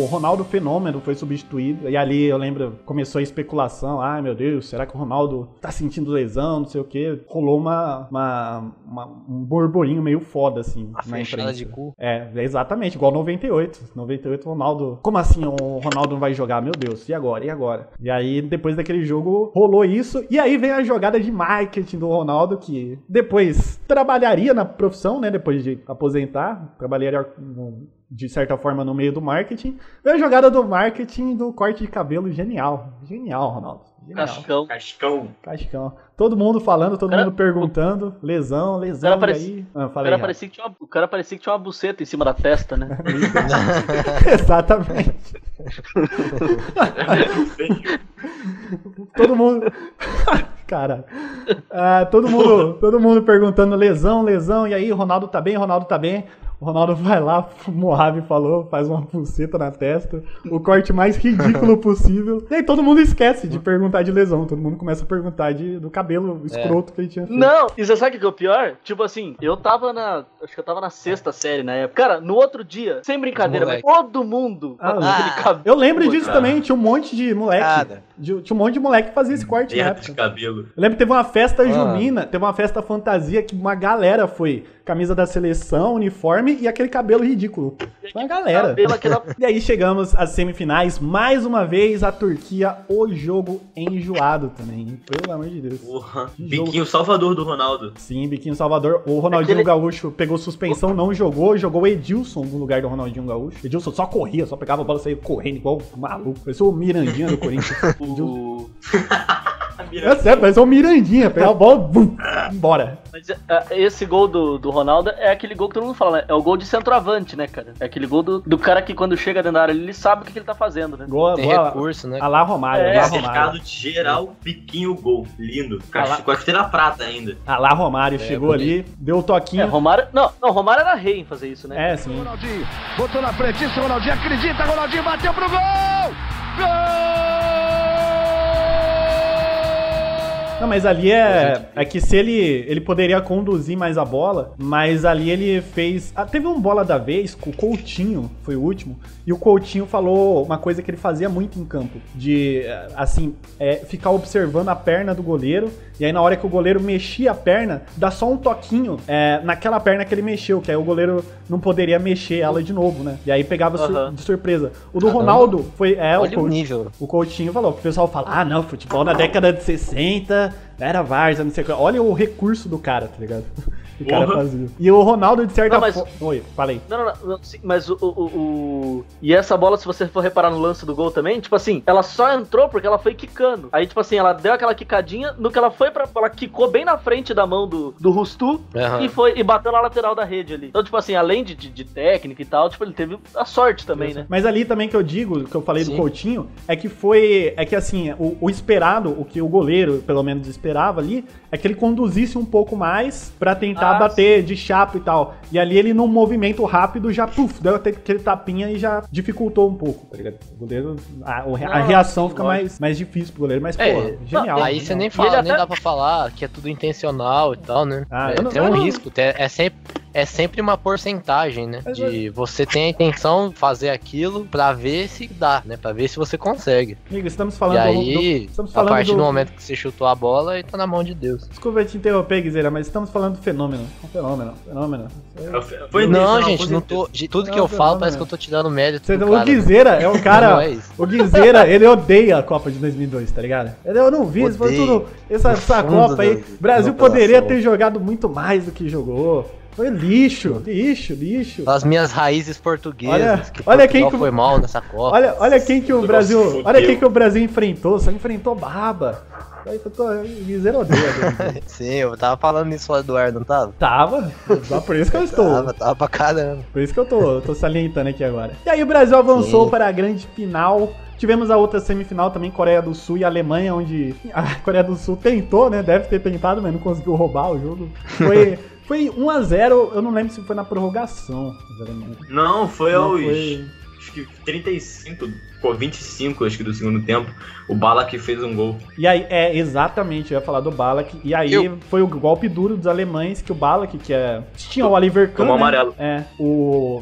Ronaldo Fenômeno foi substituído. E ali, eu lembro, começou a especulação. Ai, meu Deus, será que o Ronaldo tá sentindo lesão? Não sei o quê. Rolou um borborinho meio foda, assim. Uma fechada de cu. Exatamente. Igual 98. 98, Ronaldo... Como assim o Ronaldo não vai jogar? Meu Deus, e agora? E aí, depois daquele jogo... Rolou isso, e aí vem a jogada de marketing do Ronaldo, que depois trabalharia na profissão, né, depois de aposentar, trabalharia de certa forma no meio do marketing. Vem a jogada do marketing do corte de cabelo genial, Ronaldo. Genial. Cascão. Todo mundo falando, todo mundo perguntando, lesão, e aí... O cara parecia que tinha uma buceta em cima da testa, né? Exatamente. Todo mundo... Cara, todo mundo perguntando lesão, e aí, Ronaldo tá bem. O Ronaldo vai lá, o Mojave falou, faz uma pulseta na testa, o corte mais ridículo possível. E aí todo mundo esquece de perguntar de lesão, todo mundo começa a perguntar do cabelo escroto que ele tinha feito. Não, e você sabe o que é o pior? Tipo assim, acho que eu tava na 6ª série na época. Cara, no outro dia, sem brincadeira, mas todo mundo com aquele cabelo. Eu lembro disso também, tinha um monte de moleque. Tinha um monte de moleque que fazia esse corte na época. De cabelo. Eu lembro que teve uma festa junina, teve uma festa fantasia que uma galera foi. Camisa da seleção, uniforme e aquele cabelo ridículo. Uma galera. E aí chegamos às semifinais. Mais uma vez, a Turquia, o jogo enjoado também. Pelo amor de Deus. Porra. Biquinho salvador do Ronaldo. Sim, biquinho salvador. O Ronaldinho Gaúcho pegou suspensão, não jogou o Edilson no lugar do Ronaldinho Gaúcho. Edilson só corria, só pegava a bola e saía correndo igual maluco. Parecia o Mirandinha do Corinthians. É sério, parece o Mirandinha. Pegava a bola, bum, embora. Mas esse gol do Ronaldo é aquele gol que todo mundo fala, né? É o gol de centroavante, né, cara? É aquele gol do cara que quando chega dentro da área ele sabe o que ele tá fazendo, né? Tem recurso, né? A lá Romário. Cercado de geral, biquinho, gol. Lindo. Com a esteira prata ainda. A lá Romário chegou ali, deu o toquinho. Romário... Não, Romário era rei em fazer isso, né? Sim. Ronaldinho, botou na frente, isso, Ronaldinho acredita, Ronaldinho bateu pro gol! Gol! Não, mas ali é que se ele poderia conduzir mais a bola, mas ali ele fez... teve um bola da vez, com o Coutinho, foi o último, e o Coutinho falou uma coisa que ele fazia muito em campo, de, assim, ficar observando a perna do goleiro, e aí na hora que o goleiro mexia a perna, dá só um toquinho naquela perna que ele mexeu, que aí o goleiro não poderia mexer ela de novo, né? E aí pegava de surpresa. O do Ronaldo foi... Olha o nível. O Coutinho falou, o pessoal fala, não, futebol na década de 60 era várzea, não sei o que. Olha o recurso do cara, tá ligado? O cara fazia. E o Ronaldo, de certa forma... Oi, falei. Não, sim, mas E essa bola, se você for reparar no lance do gol também, tipo assim, ela só entrou porque ela foi quicando. Aí, tipo assim, ela deu aquela quicadinha, no que ela foi ela quicou bem na frente da mão do Rustu e bateu na lateral da rede ali. Então, tipo assim, além de técnica e tal, tipo, ele teve a sorte também, né? Mas ali também que eu digo, que eu falei do Coutinho, é que assim, o esperado, o que o goleiro, pelo menos, esperava ali, é que ele conduzisse um pouco mais pra tentar bater de chapa e tal. E ali ele, num movimento rápido, já, deu aquele tapinha e já dificultou um pouco, tá ligado? O goleiro, a reação fica mais difícil pro goleiro, mas, genial. Aí você nem dá pra falar que é tudo intencional e tal, né? Tem um risco, é sempre uma porcentagem, né? Você tem a intenção de fazer aquilo pra ver se dá, né? Pra ver se você consegue. Amigo, estamos falando... E aí, a partir do momento que você chutou a bola, aí tá na mão de Deus. Desculpa te interromper, Guizeira, mas estamos falando do fenômeno. Fenômeno. Não, gente, não tô... Tudo que eu falo parece que eu tô te dando mérito. O Guizeira é um cara... O Guizeira, ele odeia a Copa de 2002, tá ligado? Eu não vi, isso foi tudo... Essa Copa aí... O Brasil poderia ter jogado muito mais do que jogou. Foi lixo. As minhas raízes portuguesas. Olha quem que foi mal nessa Copa. Olha quem que o Brasil. Olha quem que o Brasil enfrentou. Só enfrentou baba. Guizeira odeia. Sim, eu tava falando isso fora do ar, não tava? Tava. Só por isso que eu estou. Tava pra caramba. Por isso que eu tô salientando aqui agora. E aí o Brasil avançou para a grande final. Tivemos a outra semifinal também, Coreia do Sul e Alemanha, onde a Coreia do Sul tentou, né? Deve ter tentado, mas não conseguiu roubar o jogo. Foi 1-0, eu não lembro se foi na prorrogação. Não, foi acho que 35, 25, acho que do segundo tempo. O Ballack fez um gol. E aí, exatamente, eu ia falar do Ballack. E aí foi o golpe duro dos alemães, que o Ballack, tinha o Oliver Kahn, tomou amarelo. O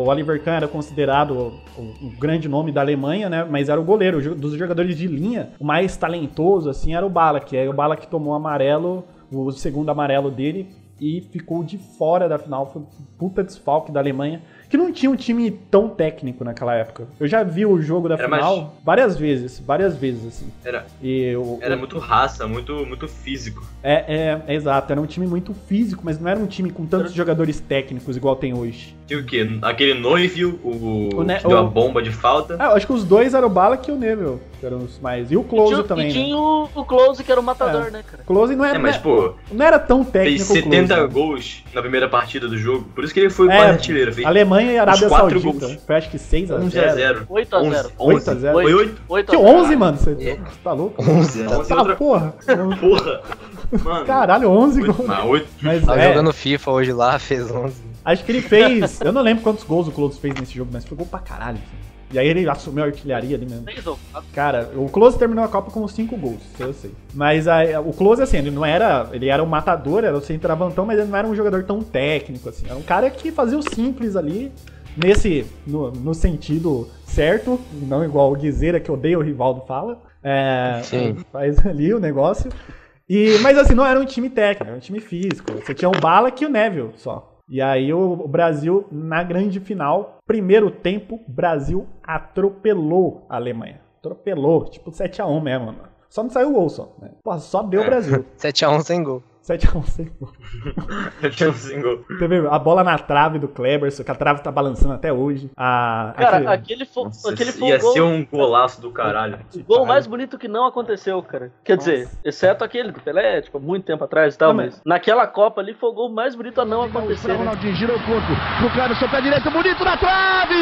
Oliver Kahn era considerado o grande nome da Alemanha, né? Mas era o goleiro, dos jogadores de linha. O mais talentoso, assim, era o Ballack. Aí o Ballack tomou amarelo, o segundo amarelo dele, e ficou de fora da final. Foi um puta desfalque da Alemanha, que não tinha um time tão técnico naquela época. Eu já vi o jogo da final várias vezes, assim. Era muito raça, muito físico. Exato, era um time muito físico, mas não era um time com tantos jogadores técnicos igual tem hoje. Tinha o quê? Aquele Neuville, que deu a bomba de falta. Eu acho que os dois eram o Ballack e o Neville, que eram os mais... E o Klose também, e tinha o Klose, que era o matador, né, cara? Klose não era... mas, pô... Não era tão técnico. Fez 70 gols na primeira partida do jogo, por isso que ele foi quase artilheiro. Alemanha e Arábia Saudita. Gols. Foi acho que 6-0. 11-0. 8-0. 8-0. Foi 8? Que 11, mano. Você tá louco? 11. Porra. Mano. Caralho, 11 gols. 8. Mas jogando FIFA hoje lá, fez 11. Acho que ele fez... Eu não lembro quantos gols o Klose fez nesse jogo, mas foi gol pra caralho. E aí ele assumiu a artilharia ali mesmo. Cara, o Klose terminou a Copa com 5 gols, eu sei. Mas o Klose, assim, ele não era... Ele era um matador, era o centroavantão, mas ele não era um jogador tão técnico, assim. Era um cara que fazia o simples ali, no sentido certo, não igual o Guizeira, que odeia o Rivaldo fala. Sim. Faz ali o negócio. Mas assim, não era um time técnico, era um time físico. Você tinha o Ballack e o Neville só. E aí o Brasil, na grande final, primeiro tempo, o Brasil atropelou a Alemanha. Atropelou, tipo 7-1 mesmo, mano. Só não saiu o gol, só. Né? Pô, só deu o Brasil. 7-1 sem gol. 7-1 sem gol. 7-1 sem gol. Teve a bola na trave do Kleberson, que a trave tá balançando até hoje. Cara, aquele foi ia ser um golaço do caralho. O gol mais bonito que não aconteceu, cara. Quer dizer, exceto aquele do Pelé, tipo, muito tempo atrás e tal, mas naquela Copa ali foi o gol mais bonito a não acontecer. O Ronaldinho girou pro Kleberson, pé direito, bonito na trave!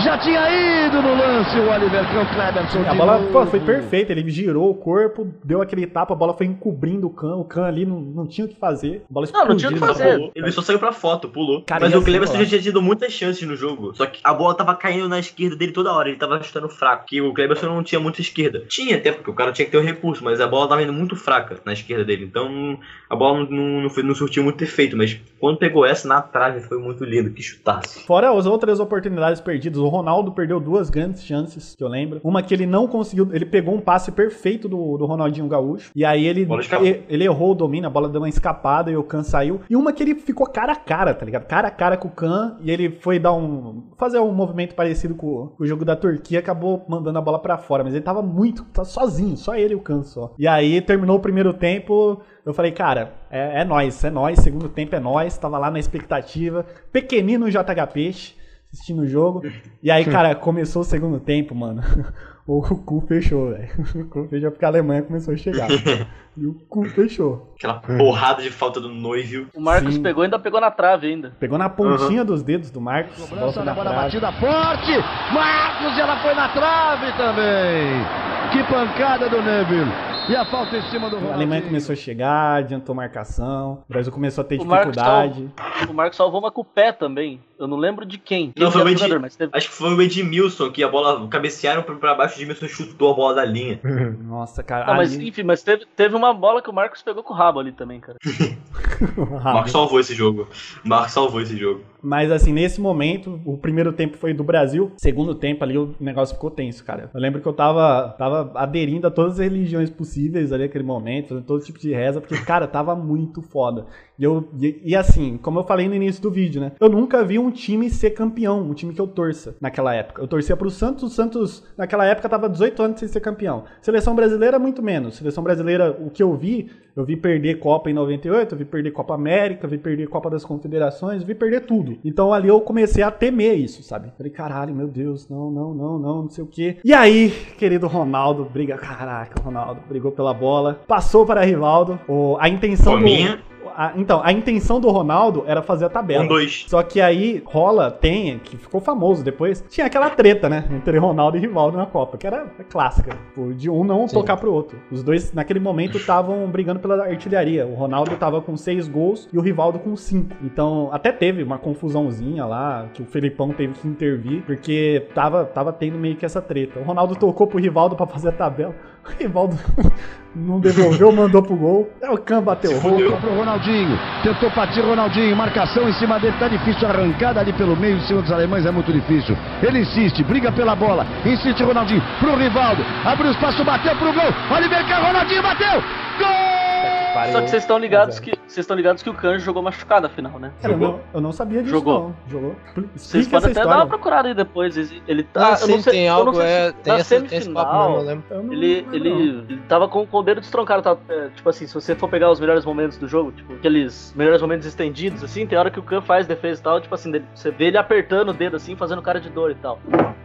Já tinha ido no lance o Oliver Kahn, o Kleberson. A bola foi perfeita, ele girou o corpo, deu aquele tapa, a bola foi encobrindo o Kahn ali não tinha o que fazer. A bola explodiu. Não tinha o que fazer. Ele só saiu pra foto, pulou. Cara, mas o Kleberson assim, já tinha tido muitas chances no jogo. Só que a bola tava caindo na esquerda dele toda hora. Ele tava chutando fraco. Que o Kleberson não tinha muita esquerda. Tinha até, porque o cara tinha que ter o recurso. Mas a bola tava indo muito fraca na esquerda dele. Então a bola não surtiu muito efeito. Mas quando pegou essa na trave foi muito lindo. Que chutasse. Fora as outras oportunidades perdidas, o Ronaldo perdeu 2 grandes chances, que eu lembro. Uma que ele não conseguiu. Ele pegou um passe perfeito do Ronaldinho Gaúcho. E aí ele errou o domínio. A bola deu uma escapada e o Kahn saiu. E uma que ele ficou cara a cara, tá ligado? Cara a cara com o Kahn, e ele foi fazer um movimento parecido com o jogo da Turquia, acabou mandando a bola pra fora, mas ele tava sozinho, só ele e o Kahn só. E aí terminou o primeiro tempo, eu falei, cara, é nóis, segundo tempo é nóis, tava lá na expectativa, pequenino JH Peixe, assistindo o jogo, e aí, cara, começou o segundo tempo, mano, o cu fechou, velho, o cu fechou porque a Alemanha começou a chegar. E o cu fechou. Aquela porrada de falta do Neuvel. O Marcos ainda pegou na trave ainda. Pegou na pontinha dos dedos do Marcos. Cobrança na bola batida forte. Marcos, e ela foi na trave também. Que pancada do Neuvel. E a falta em cima do Ronaldinho. A Alemanha começou a chegar, adiantou marcação. O Brasil começou a ter dificuldade. O Marcos salvou uma com o pé também. Eu não lembro de quem. Não, foi o Edmilson. Acho que foi o Edmilson, que a bola cabecearam pra baixo, o Edmilson chutou a bola da linha. Nossa, cara. Não, mas enfim, mas teve uma bola que o Marcos pegou com o rabo ali também, cara. O Marcos salvou esse jogo. Mas assim, nesse momento, o primeiro tempo foi do Brasil. Segundo tempo ali, o negócio ficou tenso, cara. Eu lembro que eu tava aderindo a todas as religiões possíveis ali naquele momento, fazendo todo tipo de reza, porque, cara, tava muito foda. E assim, como eu falei no início do vídeo, né? Eu nunca vi um time ser campeão, um time que eu torça naquela época. Eu torcia pro Santos, o Santos naquela época tava 18 anos sem ser campeão. Seleção brasileira, muito menos. Seleção brasileira, o que eu vi perder Copa em 98, eu vi perder Copa América, eu vi perder Copa das Confederações, eu vi perder tudo. Então ali eu comecei a temer isso, sabe? Falei, caralho, meu Deus, não sei o quê. E aí, querido Ronaldo, Ronaldo brigou pela bola, passou para Rivaldo. A intenção a intenção do Ronaldo era fazer a tabela. 1-2. Só que aí que ficou famoso depois, tinha aquela treta, né? Entre Ronaldo e Rivaldo na Copa, que era clássica. De um não tocar pro outro. Os dois, naquele momento, estavam brigando pela artilharia. O Ronaldo tava com 6 gols e o Rivaldo com 5. Então, até teve uma confusãozinha lá, que o Felipão teve que intervir, porque tava tendo meio que essa treta. O Ronaldo tocou pro Rivaldo pra fazer a tabela. O Rivaldo não devolveu, mandou pro gol. O Kahn bateu o Voltou pro Ronaldinho. Tentou partir Ronaldinho. Marcação em cima dele. Tá difícil. Arrancada ali pelo meio em cima dos alemães é muito difícil. Ele insiste. Briga pela bola. Insiste Ronaldinho. Pro Rivaldo. Abriu espaço. Bateu pro gol. Oliver Kahn. Ronaldinho bateu. Gol! Só que vocês estão ligados que o Kahn jogou machucado afinal, né? Cara, eu não sabia disso. Jogou. Vocês podem até dar uma procurada aí depois. Ele tá. Sim, eu não sei, tem algo, tem na semifinal. Ele tava com o dedo destroncado. Tá, tipo assim, se você for pegar os melhores momentos do jogo, tipo, aqueles melhores momentos estendidos, assim, tem hora que o Kahn faz defesa e tal, tipo assim, você vê ele apertando o dedo assim, fazendo cara de dor e tal.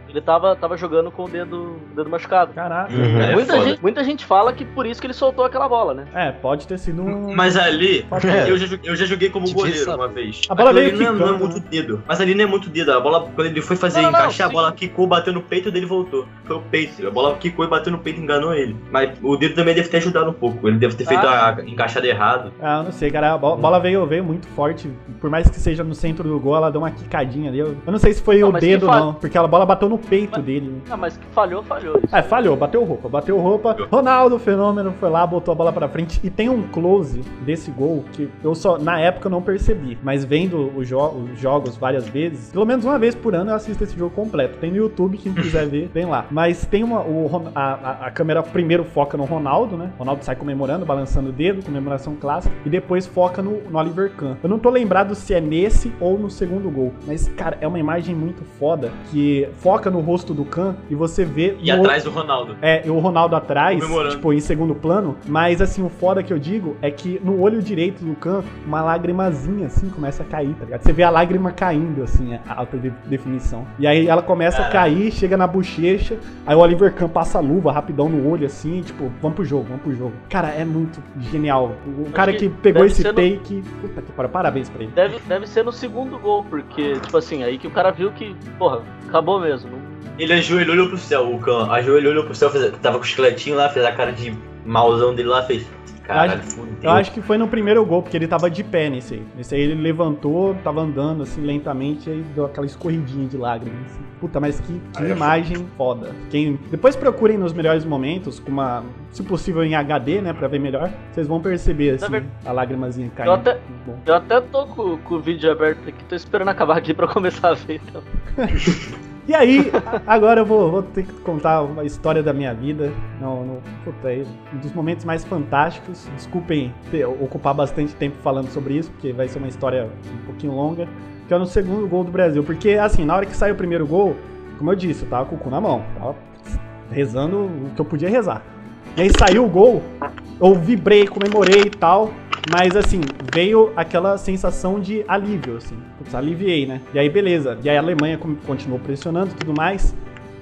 Ele tava jogando com o dedo machucado. Caraca. Muita gente fala que por isso que ele soltou aquela bola, né? Pode ter sido um... Mas ali, eu já joguei como goleiro uma vez. A bola veio não é muito dedo. Mas ali não é muito dedo. A bola, quando ele foi fazer encaixar, a bola quicou, bateu no peito dele e voltou. Foi o peito. A bola quicou e bateu no peito e enganou ele. Mas o dedo também deve ter ajudado um pouco. Ele deve ter feito a encaixada errado. Eu não sei, cara. A bola veio muito forte. Por mais que seja no centro do gol, ela deu uma quicadinha ali. Eu não sei se foi o dedo, não. Porque a bola bateu no peito dele. Mas que falhou isso. Falhou. Bateu roupa. Ronaldo, fenômeno, foi lá, botou a bola pra frente. E tem um close desse gol que eu só, na época, eu não percebi. Mas vendo os jogos várias vezes, pelo menos uma vez por ano eu assisto esse jogo completo. Tem no YouTube, quem quiser ver, vem lá. Mas tem a câmera primeiro foca no Ronaldo, né? O Ronaldo sai comemorando, balançando o dedo, comemoração clássica. E depois foca no Oliver Kahn. Eu não tô lembrado se é nesse ou no segundo gol. Mas, cara, é uma imagem muito foda que foca no rosto do Kahn e você vê... E atrás do Ronaldo. O Ronaldo atrás, comemorando. tipo, em segundo plano. Mas, assim, o foda que eu digo é que no olho direito do Kahn, uma lágrimazinha, assim, começa a cair, tá ligado? Você vê a lágrima caindo, assim, a alta definição. E aí ela começa a cair, chega na bochecha, aí o Oliver Kahn passa a luva rapidão no olho, assim, tipo, vamos pro jogo. Cara, é muito genial. O cara que pegou esse take, puta que pariu, parabéns pra ele. Deve ser no segundo gol, porque, tipo assim, aí que o cara viu que, porra, acabou mesmo. Ele ajoelhou, olhou pro céu, o Kahn ajoelhou, olhou pro céu, tava com o esqueletinho lá, fez a cara de mauzão dele lá, fez... Caralho, eu acho que foi no primeiro gol, porque ele tava de pé nesse aí. Nesse aí ele levantou, tava andando assim lentamente, aí deu aquela escorridinha de lágrimas. Assim. Puta, mas que imagem foda. Depois procurem nos melhores momentos, com uma, se possível em HD, né, pra ver melhor. Vocês vão perceber, assim, a lágrimazinha caindo. Eu até tô com o vídeo aberto aqui, tô esperando acabar aqui pra começar a ver, então. E aí, agora eu vou ter que contar uma história da minha vida. Puta, um dos momentos mais fantásticos. Desculpem ocupar bastante tempo falando sobre isso, porque vai ser uma história um pouquinho longa. Que é no segundo gol do Brasil. Porque, assim, na hora que saiu o primeiro gol, como eu disse, eu tava com o cu na mão. Tava rezando o que eu podia rezar. E aí saiu o gol, eu vibrei, comemorei e tal. Mas, assim, veio aquela sensação de alívio, assim. Putz, aliviei, né? E aí, beleza. E aí a Alemanha continuou pressionando e tudo mais.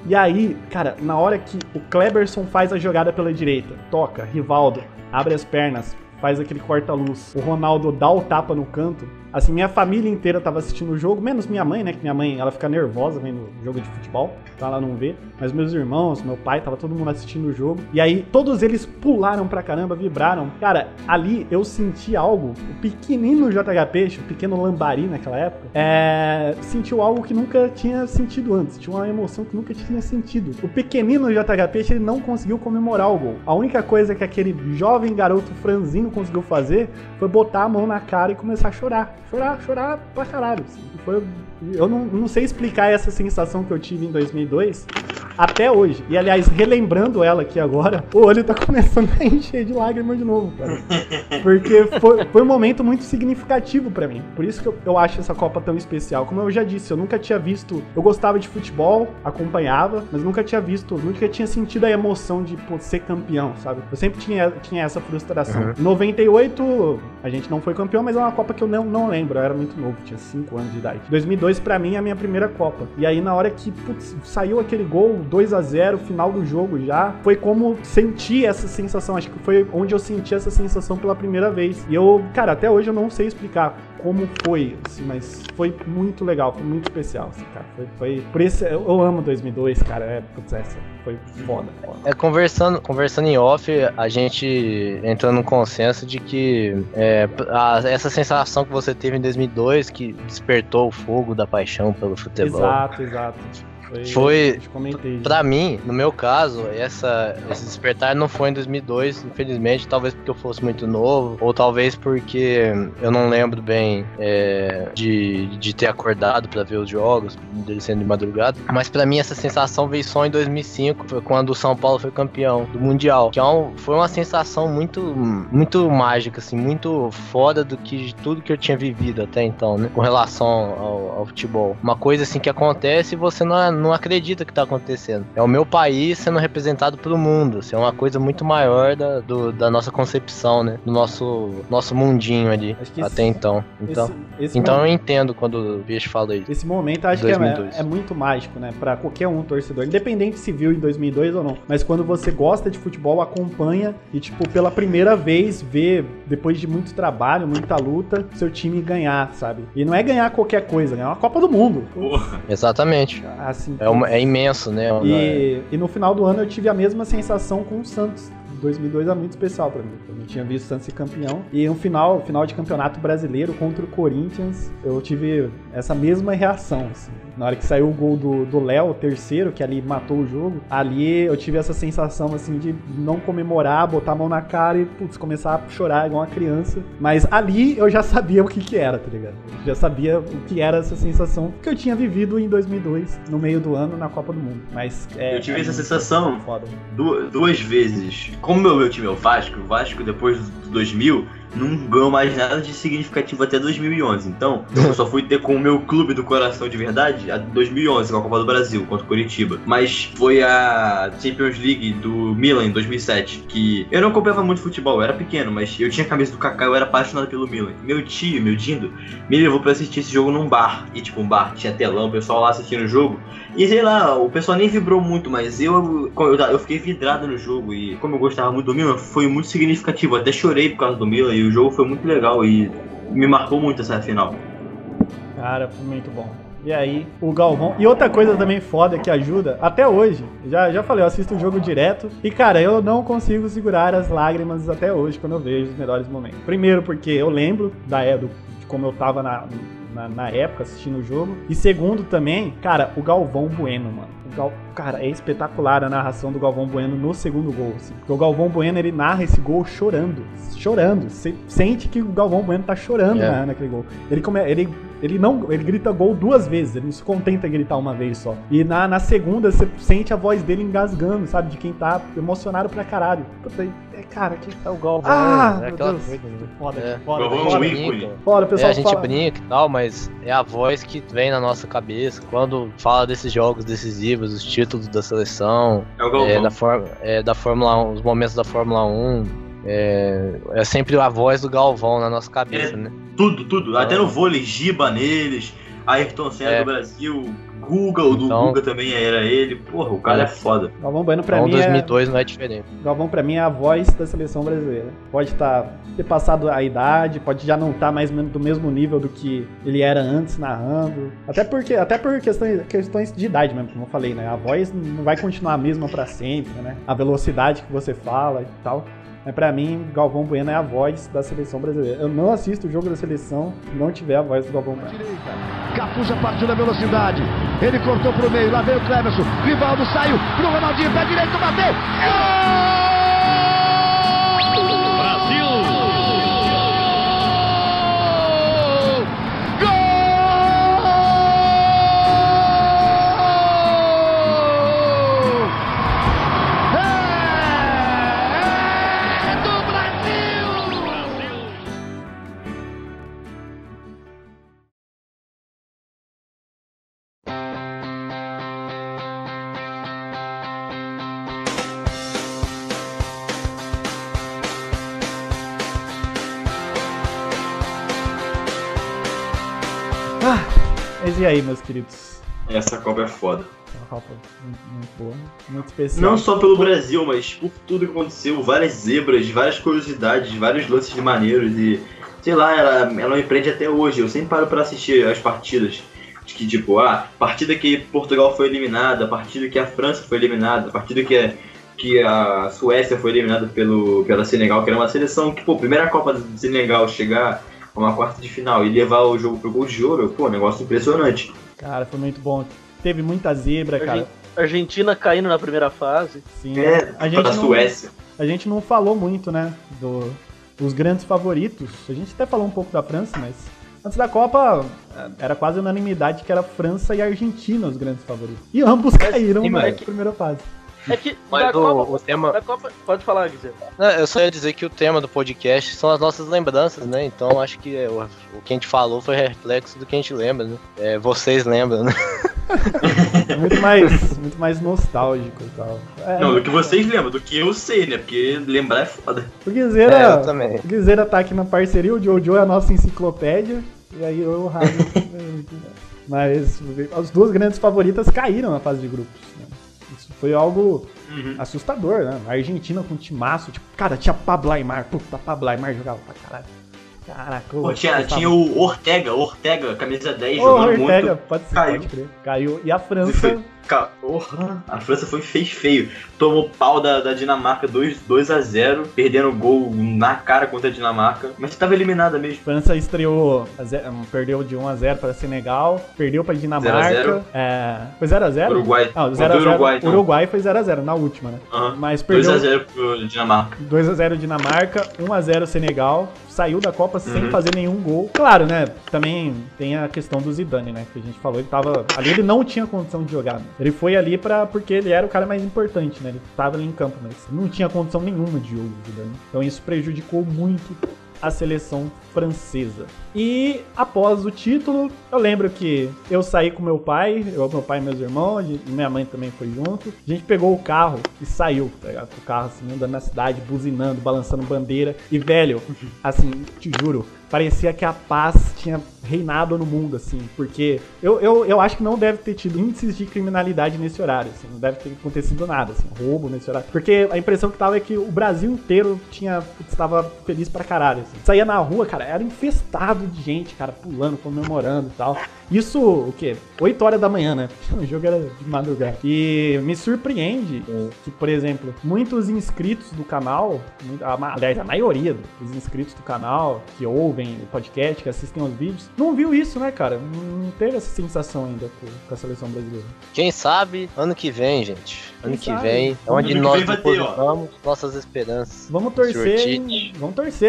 E aí, cara, na hora que o Kleberson faz a jogada pela direita, toca, Rivaldo, abre as pernas, faz aquele corta-luz, o Ronaldo dá o tapa no canto. Assim, minha família inteira tava assistindo o jogo, menos minha mãe, né? Que minha mãe, ela fica nervosa vendo jogo de futebol, então ela não vê. Mas meus irmãos, meu pai, tava todo mundo assistindo o jogo. E aí, todos eles pularam pra caramba, vibraram. Cara, ali eu senti algo, o pequenino JH Peixe, o pequeno Lambari naquela época, sentiu algo que nunca tinha sentido antes. Tinha uma emoção que nunca tinha sentido. O pequenino JH Peixe, ele não conseguiu comemorar o gol. A única coisa que aquele jovem garoto franzino conseguiu fazer foi botar a mão na cara e começar a chorar. Chorar pra caralho. Assim. Eu não sei explicar essa sensação que eu tive em 2002 até hoje. E, aliás, relembrando ela aqui agora, o olho tá começando a encher de lágrimas de novo, cara. Porque foi um momento muito significativo pra mim. Por isso que eu acho essa Copa tão especial. Como eu já disse, eu nunca tinha visto... Eu gostava de futebol, acompanhava, mas nunca tinha sentido a emoção de ser campeão, sabe? Eu sempre tinha essa frustração. Em 98, a gente não foi campeão, mas é uma Copa que eu não lembro. Eu era muito novo, tinha 5 anos de idade. 2002, pra mim, é a minha primeira Copa. E aí, na hora que saiu aquele gol, 2-0, final do jogo já, foi como sentir essa sensação. Acho que foi onde eu senti essa sensação pela primeira vez. E eu, cara, até hoje eu não sei explicar como foi, assim, mas foi muito legal, foi muito especial, assim, cara. Foi por isso eu amo 2002, cara. Foi foda. Conversando em off, a gente entrou num consenso de que essa sensação que você teve em 2002, que despertou o fogo da paixão pelo futebol. Exato. Foi pra mim, no meu caso, esse despertar não foi em 2002, infelizmente, talvez porque eu fosse muito novo, ou talvez porque eu não lembro bem de ter acordado pra ver os jogos, dele sendo de madrugada, mas pra mim essa sensação veio só em 2005, foi quando o São Paulo foi campeão do Mundial, que foi uma sensação muito, muito mágica, assim, muito foda de tudo que eu tinha vivido até então, né, com relação ao futebol. Uma coisa assim que acontece e você não acredita que tá acontecendo. É o meu país sendo representado pelo mundo. Assim, é uma coisa muito maior da nossa concepção, né? Do nosso mundinho ali, até então. Então eu entendo quando o Bicho fala isso. Esse momento acho que é muito mágico, né? Pra qualquer torcedor, independente se viu em 2002 ou não. Mas quando você gosta de futebol, acompanha e, tipo, pela primeira vez vê, depois de muito trabalho, muita luta, seu time ganhar, sabe? E não é ganhar qualquer coisa, é uma Copa do Mundo. Exatamente. Assim, é imenso, né? E no final do ano eu tive a mesma sensação com o Santos. 2002 é muito especial pra mim. Eu não tinha visto o Santos ser campeão. E no final de campeonato brasileiro contra o Corinthians, eu tive essa mesma reação, assim. Na hora que saiu o gol do Léo, o terceiro, que ali matou o jogo, ali eu tive essa sensação, assim, de não comemorar, botar a mão na cara e, começar a chorar igual uma criança. Mas ali eu já sabia o que era, tá ligado? Eu já sabia o que era essa sensação que eu tinha vivido em 2002, no meio do ano, na Copa do Mundo. Mas eu tive essa sensação duas vezes. Como meu time é o Vasco depois do 2000, não ganhou mais nada de significativo até 2011. Então, eu só fui ter com o meu clube do coração de verdade a 2011, com a Copa do Brasil, contra o Coritiba. Mas foi a Champions League do Milan em 2007, que eu não acompanhava muito futebol, eu era pequeno, mas eu tinha a camisa do Kaká, eu era apaixonado pelo Milan. Meu tio, meu Dindo, me levou pra assistir esse jogo num bar. E tipo, um bar, tinha telão, o pessoal lá assistindo o jogo. E sei lá, o pessoal nem vibrou muito, mas eu fiquei vidrado no jogo. E como eu gostava muito do Milan, foi muito significativo. Até chorei por causa do Milan e o jogo foi muito legal e me marcou muito essa final. Cara, foi muito bom. E aí, o Galvão... E outra coisa também foda que ajuda, até hoje, já falei, eu assisto o jogo direto, e cara, eu não consigo segurar as lágrimas até hoje, quando eu vejo os melhores momentos. Primeiro porque eu lembro de como eu tava na época assistindo o jogo, e segundo também, cara, o Galvão Bueno, mano. Cara, é espetacular a narração do Galvão Bueno no segundo gol, assim, porque o Galvão Bueno, ele narra esse gol chorando. Você sente que o Galvão Bueno tá chorando naquele gol. Ele grita gol 2 vezes, ele não se contenta em gritar uma vez só. E na segunda, você sente a voz dele engasgando, sabe? De quem tá emocionado pra caralho. Cara, que é o Galvão. Meu Deus. Foda. Foda, o pessoal a gente brinca e tal, mas é a voz que vem na nossa cabeça quando fala desses jogos decisivos, os títulos da seleção, da Fórmula 1, os momentos da Fórmula 1. É sempre a voz do Galvão na nossa cabeça, né? Tudo. Até no vôlei, Giba neles, Ayrton Senna do Brasil, Guga, o do Guga também era ele. Porra, o cara é foda. Galvão Bueno pra mim 2002 não é diferente. Galvão pra mim é a voz da seleção brasileira. Pode ter passado a idade, pode já não estar mais do mesmo nível do que ele era antes narrando. Até por questões de idade mesmo, como eu falei, né? A voz não vai continuar a mesma pra sempre, né? A velocidade que você fala e tal. Mas pra mim, Galvão Bueno é a voz da seleção brasileira. Eu não assisto o jogo da seleção se não tiver a voz do Galvão Bueno. Cafu já partiu na velocidade. Ele cortou pro meio, lá veio o Cleverson. Rivaldo saiu pro Ronaldinho, pé direito, bateu. Mas e aí, meus queridos? Essa Copa é foda. É uma Copa muito boa, muito especial. Não só pelo Brasil, mas por tudo que aconteceu. Várias zebras, várias curiosidades, vários lances de maneiros e... Sei lá, ela me prende até hoje. Eu sempre paro pra assistir as partidas. De que, tipo, partida que Portugal foi eliminada, partida que a França foi eliminada, partida que a Suécia foi eliminada pela Senegal, que era uma seleção que, primeira Copa do Senegal chegar a uma quarta de final e levar o jogo pro gol de ouro, negócio impressionante. Cara, foi muito bom. Teve muita zebra, cara. Argentina caindo na primeira fase. Sim. A Suécia. A gente não falou muito, né, dos grandes favoritos. A gente até falou um pouco da França, mas antes da Copa era quase unanimidade que era França e Argentina os grandes favoritos. E ambos caíram na primeira fase. É que mas o tema... da Copa... Pode falar, Guilherme. Eu só ia dizer que o tema do podcast são as nossas lembranças, né? Então acho que o que a gente falou foi reflexo do que a gente lembra, né? Vocês lembram, né? muito mais nostálgico e tal. Não, do que vocês lembram, do que eu sei, né? Porque lembrar é foda. O Guizeira tá aqui na parceria, o Jojo é a nossa enciclopédia, e aí eu o Rádio. Mas as duas grandes favoritas caíram na fase de grupos, né? Isso foi algo assustador, né? A Argentina com um timaço, tipo, cara, tinha Pablo Aimar. Puta, Pablo Aimar jogava pra caralho. Caraca, tinha o Ortega, camisa 10, jogando Ortega, muito. Pode crer. Caiu. E a França... A França fez feio. Tomou pau da Dinamarca 2-0, perdendo o gol na cara contra a Dinamarca. Mas estava eliminada mesmo. A França estreou, perdeu de 1-0 para Senegal, perdeu para Dinamarca. 0-0. Foi 0-0? Uruguai. Não, 0-0. Uruguai foi 0-0 na última, né? Mas perdeu 2-0 pro Dinamarca. 2-0 Dinamarca, 1-0 Senegal. Saiu da Copa sem fazer nenhum gol. Claro, né? Também tem a questão do Zidane, né? Que a gente falou, ele tava ali, ele não tinha condição de jogar. Né? Ele foi ali porque ele era o cara mais importante, né? Ele tava ali em campo, mas não tinha condição nenhuma de jogo, Zidane. Então isso prejudicou muito a seleção francesa. E após o título, eu lembro que eu saí com meu pai e meus irmãos, minha mãe também foi junto. A gente pegou o carro e saiu, tá ligado? O carro assim, andando na cidade, buzinando, balançando bandeira. E, velho, assim, te juro, parecia que a paz tinha reinado no mundo, assim, porque eu acho que não deve ter tido índices de criminalidade nesse horário, assim, não deve ter acontecido nada, assim, roubo nesse horário, porque a impressão que tava é que o Brasil inteiro estava feliz pra caralho, assim. Saía na rua, cara, era infestado de gente, cara, pulando, comemorando e tal. Isso, o quê? 8 horas da manhã, né? O jogo era de madrugada. E me surpreende que, por exemplo, muitos inscritos do canal, aliás, a maioria dos inscritos do canal, que ouvem o podcast, que assistem aos vídeos, não viu isso, né, cara? Não teve essa sensação ainda com a seleção brasileira. Quem sabe, ano que vem, gente. Ano que sabe? vem, é onde nós depositamos nossas esperanças. Vamos torcer,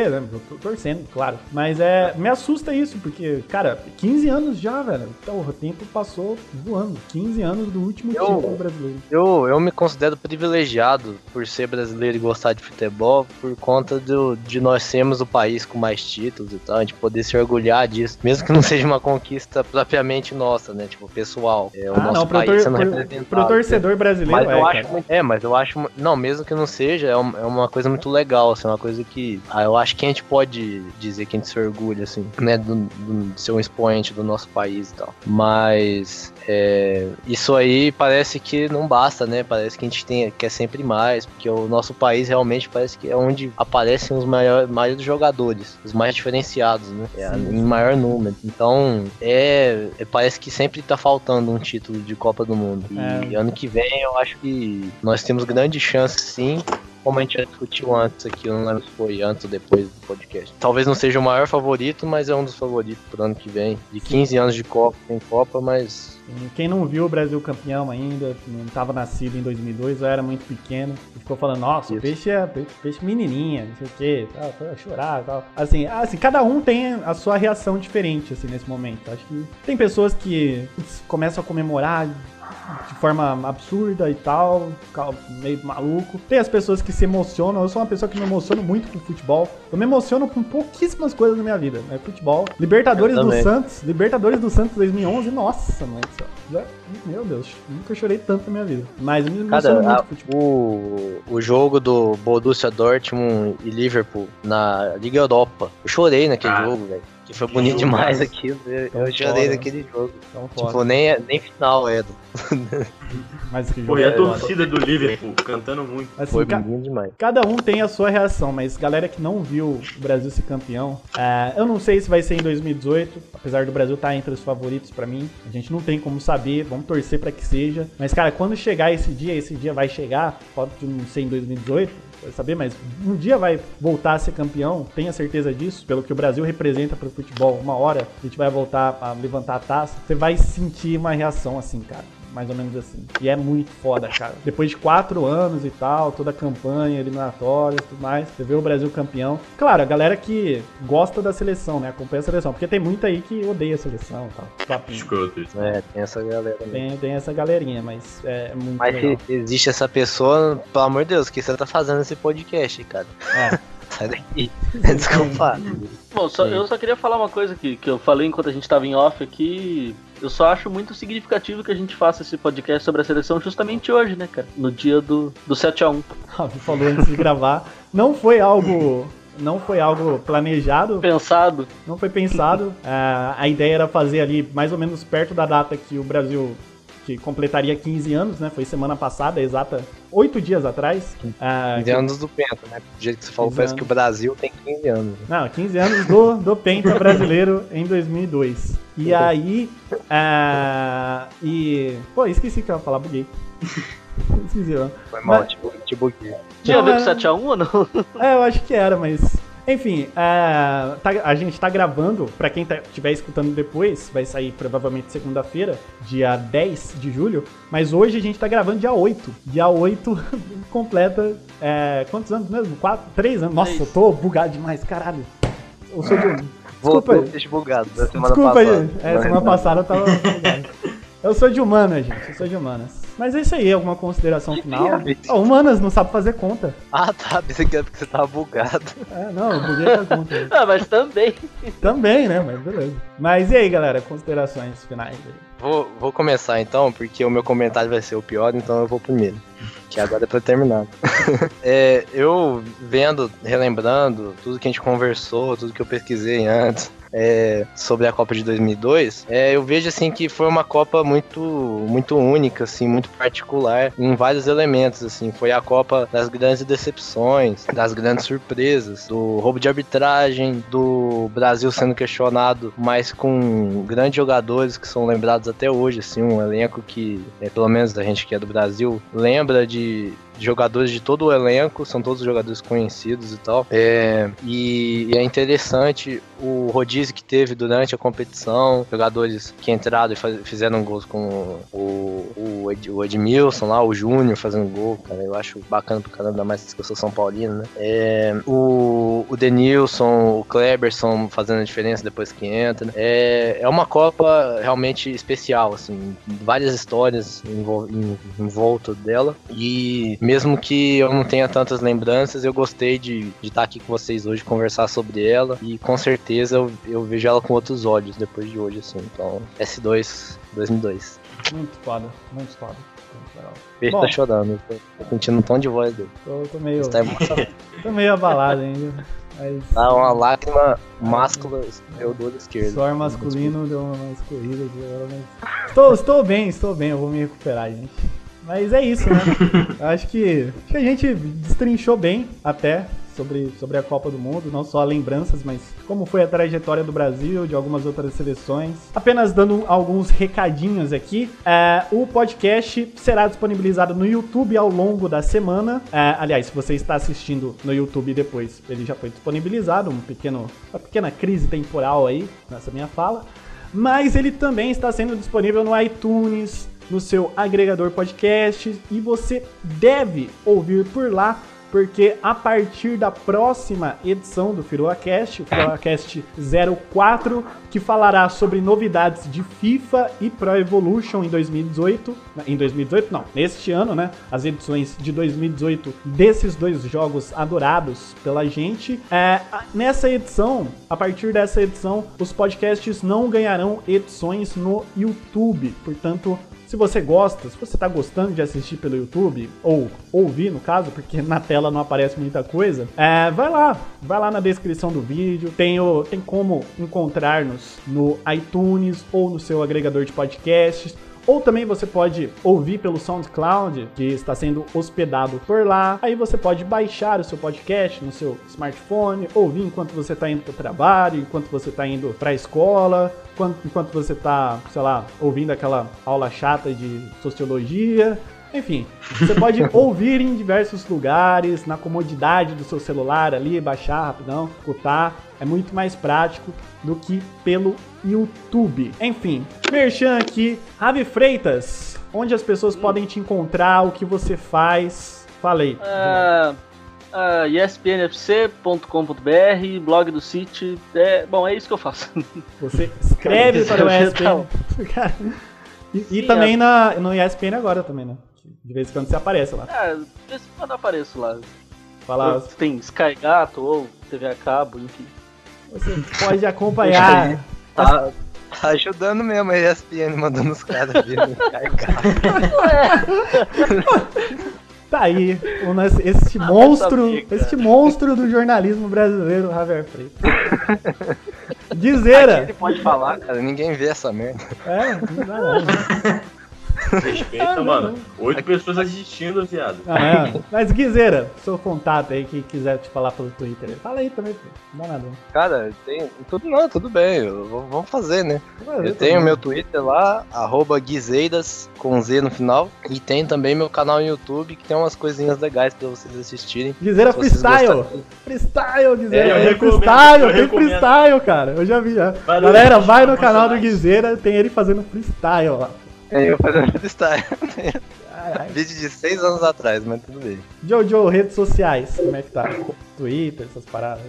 né? Eu tô torcendo, claro. Mas me assusta isso, porque, cara, 15 anos já, velho. Então, o tempo passou voando. 15 anos do último título brasileiro. Eu me considero privilegiado por ser brasileiro e gostar de futebol, por conta de nós sermos o país com mais títulos e tal, a gente poder se orgulhar disso, mesmo que não seja uma conquista propriamente nossa, né, tipo, pessoal. O nosso país sendo representado. Pro torcedor brasileiro, mas eu acho, não, mesmo que não seja, é uma coisa muito legal, assim, uma coisa que, eu acho que a gente pode dizer que a gente se orgulha, assim, né, de ser um expoente do nosso país e tal. Mas isso aí parece que não basta, né? Parece que a gente quer sempre mais, porque o nosso país realmente parece que é onde aparecem os maiores jogadores, os mais diferenciados, né? Em maior número. Então, parece que sempre tá faltando um título de Copa do Mundo. E ano que vem eu acho que nós temos grande chance, sim. Como a gente já discutiu antes aqui, eu não lembro se foi antes ou depois do podcast. Talvez não seja o maior favorito, mas é um dos favoritos pro ano que vem. De 15 anos de Copa, tem Copa, mas... Quem não viu o Brasil campeão ainda, não estava nascido em 2002, eu era muito pequeno, e ficou falando, nossa, o peixe é peixe menininha, não sei o que, foi a chorar e tal. Assim, cada um tem a sua reação diferente, assim, nesse momento. Acho que tem pessoas que começam a comemorar de forma absurda e tal, meio maluco. Tem as pessoas que se emocionam. Eu sou uma pessoa que me emociono muito com futebol. Eu me emociono com pouquíssimas coisas na minha vida, né? Futebol. Libertadores do Santos 2011, nossa, mãe do céu. Meu Deus, nunca chorei tanto na minha vida. Mas eu me emociono muito com futebol. O jogo do Borussia Dortmund e Liverpool na Liga Europa, eu chorei naquele jogo, velho. Que foi bonito demais aquilo. Eu chorei naquele jogo. Tipo, nem final era. Mas que jogo. Pô, e a torcida do Liverpool cantando muito. Assim, foi bonito demais. Cada um tem a sua reação, mas galera que não viu o Brasil ser campeão, eu não sei se vai ser em 2018, apesar do Brasil estar entre os favoritos pra mim. A gente não tem como saber, vamos torcer pra que seja. Mas, cara, quando chegar esse dia vai chegar, pode não ser em 2018. Saber, mas um dia vai voltar a ser campeão, tenha certeza disso, pelo que o Brasil representa pro futebol. Uma hora a gente vai voltar a levantar a taça, você vai sentir uma reação assim, cara, mais ou menos assim. E é muito foda, cara. Depois de 4 anos e tal, toda a campanha, eliminatória e tudo mais, você vê o Brasil campeão. Claro, a galera que gosta da seleção, né, acompanha a seleção, porque tem muita aí que odeia a seleção e tal. Tem essa galera também. Tem essa galerinha, mas é muito Mas legal. se existe essa pessoa, pelo amor de Deus, o que você tá fazendo esse podcast, cara? Sai daqui. Desculpa. Bom, eu só queria falar uma coisa que eu falei enquanto a gente tava em off aqui. Eu só acho muito significativo que a gente faça esse podcast sobre a seleção justamente hoje, né, cara? No dia do 7x1. Rafa falou antes de gravar. Não foi algo planejado. Pensado. Não foi pensado. A ideia era fazer ali mais ou menos perto da data que o Brasil que completaria 15 anos, né? Foi semana passada, exata 8 dias atrás. 15 anos do Penta, né? Do jeito que você falou, parece que o Brasil tem 15 anos. Não, 15 anos do Penta brasileiro em 2002. E aí... Pô, esqueci que eu ia falar, buguei. Esqueci, ó. Foi mal, te buguei. Tinha a ver com 7x1 ou não? Eu acho que era, mas... Enfim, a gente tá gravando, pra quem estiver escutando depois, vai sair provavelmente segunda-feira, dia 10 de julho, mas hoje a gente tá gravando dia 8. Dia 8 completa, quantos anos mesmo? 3 anos. Nossa, eu tô bugado demais, caralho. Eu sou de... Desculpa aí. Bugado da semana Desculpa passada. Aí, semana passada eu tava bugado. Eu sou de humanas, gente, eu sou de humanas. Mas é isso aí, alguma consideração final? tem, O Manas não sabe fazer conta. Ah, tá, pensei que era porque você tava bugado. Não, eu buguei a conta. Mas também. Também, né? Mas beleza. Mas e aí, galera, considerações finais aí? Vou começar então, porque o meu comentário vai ser o pior, então eu vou primeiro. Que agora é pra terminar. Eu vendo, relembrando tudo que a gente conversou, tudo que eu pesquisei antes sobre a Copa de 2002, eu vejo assim que foi uma Copa muito única, assim, muito particular em vários elementos, assim. Foi a Copa das grandes decepções, das grandes surpresas, do roubo de arbitragem, do Brasil sendo questionado, mas com grandes jogadores que são lembrados até hoje, assim, um elenco que, pelo menos a gente que é do Brasil, lembra de jogadores de todo o elenco, são todos jogadores conhecidos e tal. E é interessante o rodízio que teve durante a competição, jogadores que entraram e fizeram gols com o Edmilson lá, o Júnior fazendo gol, cara, eu acho bacana pro caramba, ainda mais que eu sou São Paulino, né? O Denilson, o Kleberson fazendo a diferença depois que entra. É uma Copa realmente especial, assim, várias histórias em volta dela, e mesmo que eu não tenha tantas lembranças, eu gostei de estar aqui com vocês hoje, conversar sobre ela, e com certeza eu vejo ela com outros olhos depois de hoje, assim. Então, S2 2002. Muito foda, muito foda. Ele tá chorando, tô sentindo um tom de voz dele. Tô meio... Tá emocionado. Tô meio abalado ainda. Mas... uma lágrima máscula escorreu do olho esquerdo. Suor masculino deu uma escorrida aqui agora, mas... Estou bem, eu vou me recuperar, gente. Mas é isso, né? Acho que a gente destrinchou bem até sobre a Copa do Mundo, não só lembranças, mas como foi a trajetória do Brasil, de algumas outras seleções. Apenas dando alguns recadinhos aqui. O podcast será disponibilizado no YouTube ao longo da semana. Aliás, se você está assistindo no YouTube depois, ele já foi disponibilizado, uma pequena crise temporal aí nessa minha fala. Mas ele também está sendo disponível no iTunes, no seu agregador podcast, e você deve ouvir por lá, porque a partir da próxima edição do FiruaCast, o FiruaCast 04, que falará sobre novidades de FIFA e Pro Evolution em 2018. Em 2018 não, neste ano, né? As edições de 2018 desses dois jogos adorados pela gente. Nessa edição, a partir dessa edição, os podcasts não ganharão edições no YouTube. Portanto, se você gosta, se você tá gostando de assistir pelo YouTube, ou ouvir no caso, porque na tela não aparece muita coisa, vai lá na descrição do vídeo, tem como encontrar-nos no iTunes ou no seu agregador de podcasts, ou também você pode ouvir pelo SoundCloud, que está sendo hospedado por lá. Aí você pode baixar o seu podcast no seu smartphone, ouvir enquanto você está indo para o trabalho, enquanto você está indo para a escola, enquanto você está, sei lá, ouvindo aquela aula chata de sociologia. Enfim, você pode ouvir em diversos lugares, na comodidade do seu celular ali, baixar rapidão, escutar. É muito mais prático do que pelo YouTube. Enfim, merchan aqui. Ravi Freitas, onde as pessoas podem te encontrar, o que você faz? Falei. ESPNFC.com.br, blog do City. Bom, é isso que eu faço. Você escreve para o ESPN. E também no ESPN agora também, né? De vez em quando você aparece lá. De vez em quando eu apareço lá. Fala... Tem Sky Gato ou TV a cabo, enfim. Você pode acompanhar. Tá ajudando mesmo a ESPN, mandando os caras virem Sky Gato. Tá aí, este monstro do jornalismo brasileiro, Javier Freitas. Guizeira. Aqui ele pode falar, cara, ninguém vê essa merda. Não dá nada. Respeita, mano. 8 pessoas assistindo, viado. Mas Guizeira, seu contato aí, que quiser te falar pelo Twitter, fala aí também, não dá nada. Cara, tem tudo bem, vamos fazer, né? Eu tenho meu Twitter lá, @Guizeiras, com Z no final, e tem também meu canal no YouTube, que tem umas coisinhas legais pra vocês assistirem. Guizeira Freestyle! Freestyle, Guizeira! Tem freestyle, cara, eu já vi já. Galera, vai no canal do Guizeira, tem ele fazendo freestyle lá. Eu fazendo freestyle. Vídeo de 6 anos atrás, mas tudo bem. Jojo, redes sociais, como é que tá? Twitter, essas paradas.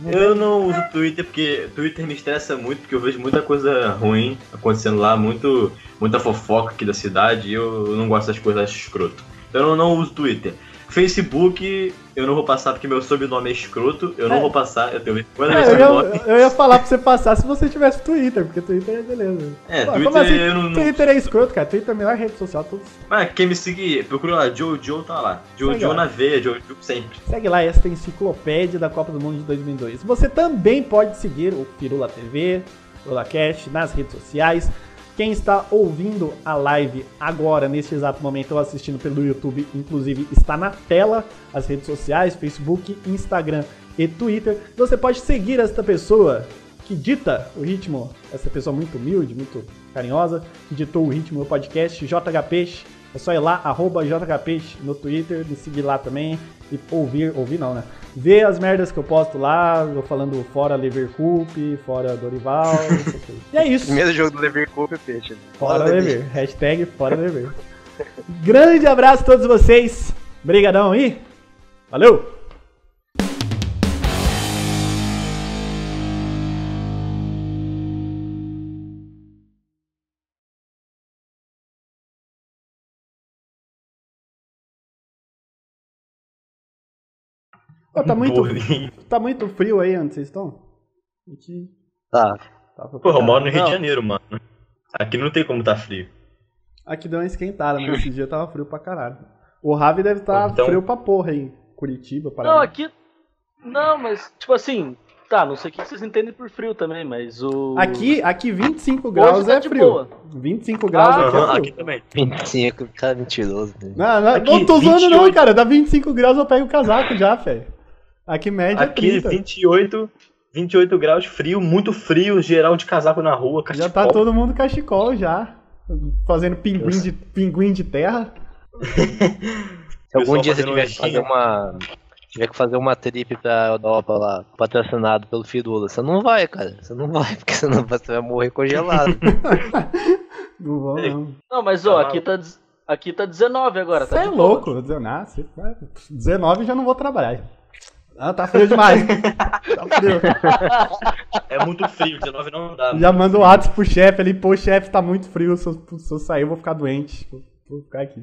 Eu não uso Twitter porque Twitter me estressa muito, porque eu vejo muita coisa ruim acontecendo lá, muita fofoca aqui da cidade, e eu não gosto das coisas escroto. Então eu não uso Twitter. Facebook, eu não vou passar porque meu sobrenome é escroto, eu não vou passar, eu tenho vergonha do meu sobrenome. Eu ia falar pra você passar se você tivesse Twitter, porque Twitter é beleza. Pô, Twitter, como assim? eu não... Twitter é escroto, cara. Twitter é a melhor rede social. Todos... Mas quem me segue, procura lá, Jojo tá lá. Jojo na veia, Jojo sempre. Segue lá esta enciclopédia da Copa do Mundo de 2002. Você também pode seguir o Firula TV, FirulaCast, nas redes sociais. Quem está ouvindo a live agora, neste exato momento, ou assistindo pelo YouTube, inclusive, está na tela as redes sociais, Facebook, Instagram e Twitter. Você pode seguir esta pessoa que dita o ritmo, essa pessoa muito humilde, muito carinhosa, que ditou o ritmo do podcast, JHPeixe. É só ir lá, @JHPeixe no Twitter, me seguir lá também e ouvir não, né? Ver as merdas que eu posto lá, eu falando fora Leverkusen, fora Dorival, e é isso. Primeiro jogo do Leverkusen, peixe. Fora Lever, hashtag fora Lever. Grande abraço a todos vocês, brigadão aí, valeu! Pô, tá muito frio aí onde vocês estão? Tá. Pô, eu moro no Rio de Janeiro, mano. Aqui não tem como tá frio. Aqui deu uma esquentada, mas esse dia tava frio pra caralho. O Ravi deve estar frio pra porra aí. Curitiba, Paraná. Não, aqui... Não, mas, tipo assim... Tá, não sei o que vocês entendem por frio também, mas o... Aqui 25 graus tá é frio. boa. 25 graus aqui é frio. Aqui também. 25, cara, mentiroso. Né? Não, Aqui, não tô zoando 28. não, cara. Dá 25 graus eu pego o casaco já, velho. Aqui média Aqui é 30. 28 graus, frio, muito frio, geral de casaco na rua, Já cachecol. tá todo mundo cachecol já. Fazendo pinguim de terra. Se algum dia você tiver que fazer uma trip pra Europa lá, patrocinado pelo Firula, você não vai, cara. Você não vai, porque senão você vai morrer congelado. Não vou, não. Não, mas ó, aqui tá 19 agora, Você tá é de louco. 19 já não vou trabalhar. Ah, tá frio demais. Tá frio. É muito frio, 19 não dá. Já manda o WhatsApp pro chefe ali. Pô, chefe, tá muito frio. Se eu sair, eu vou ficar doente. Vou ficar aqui.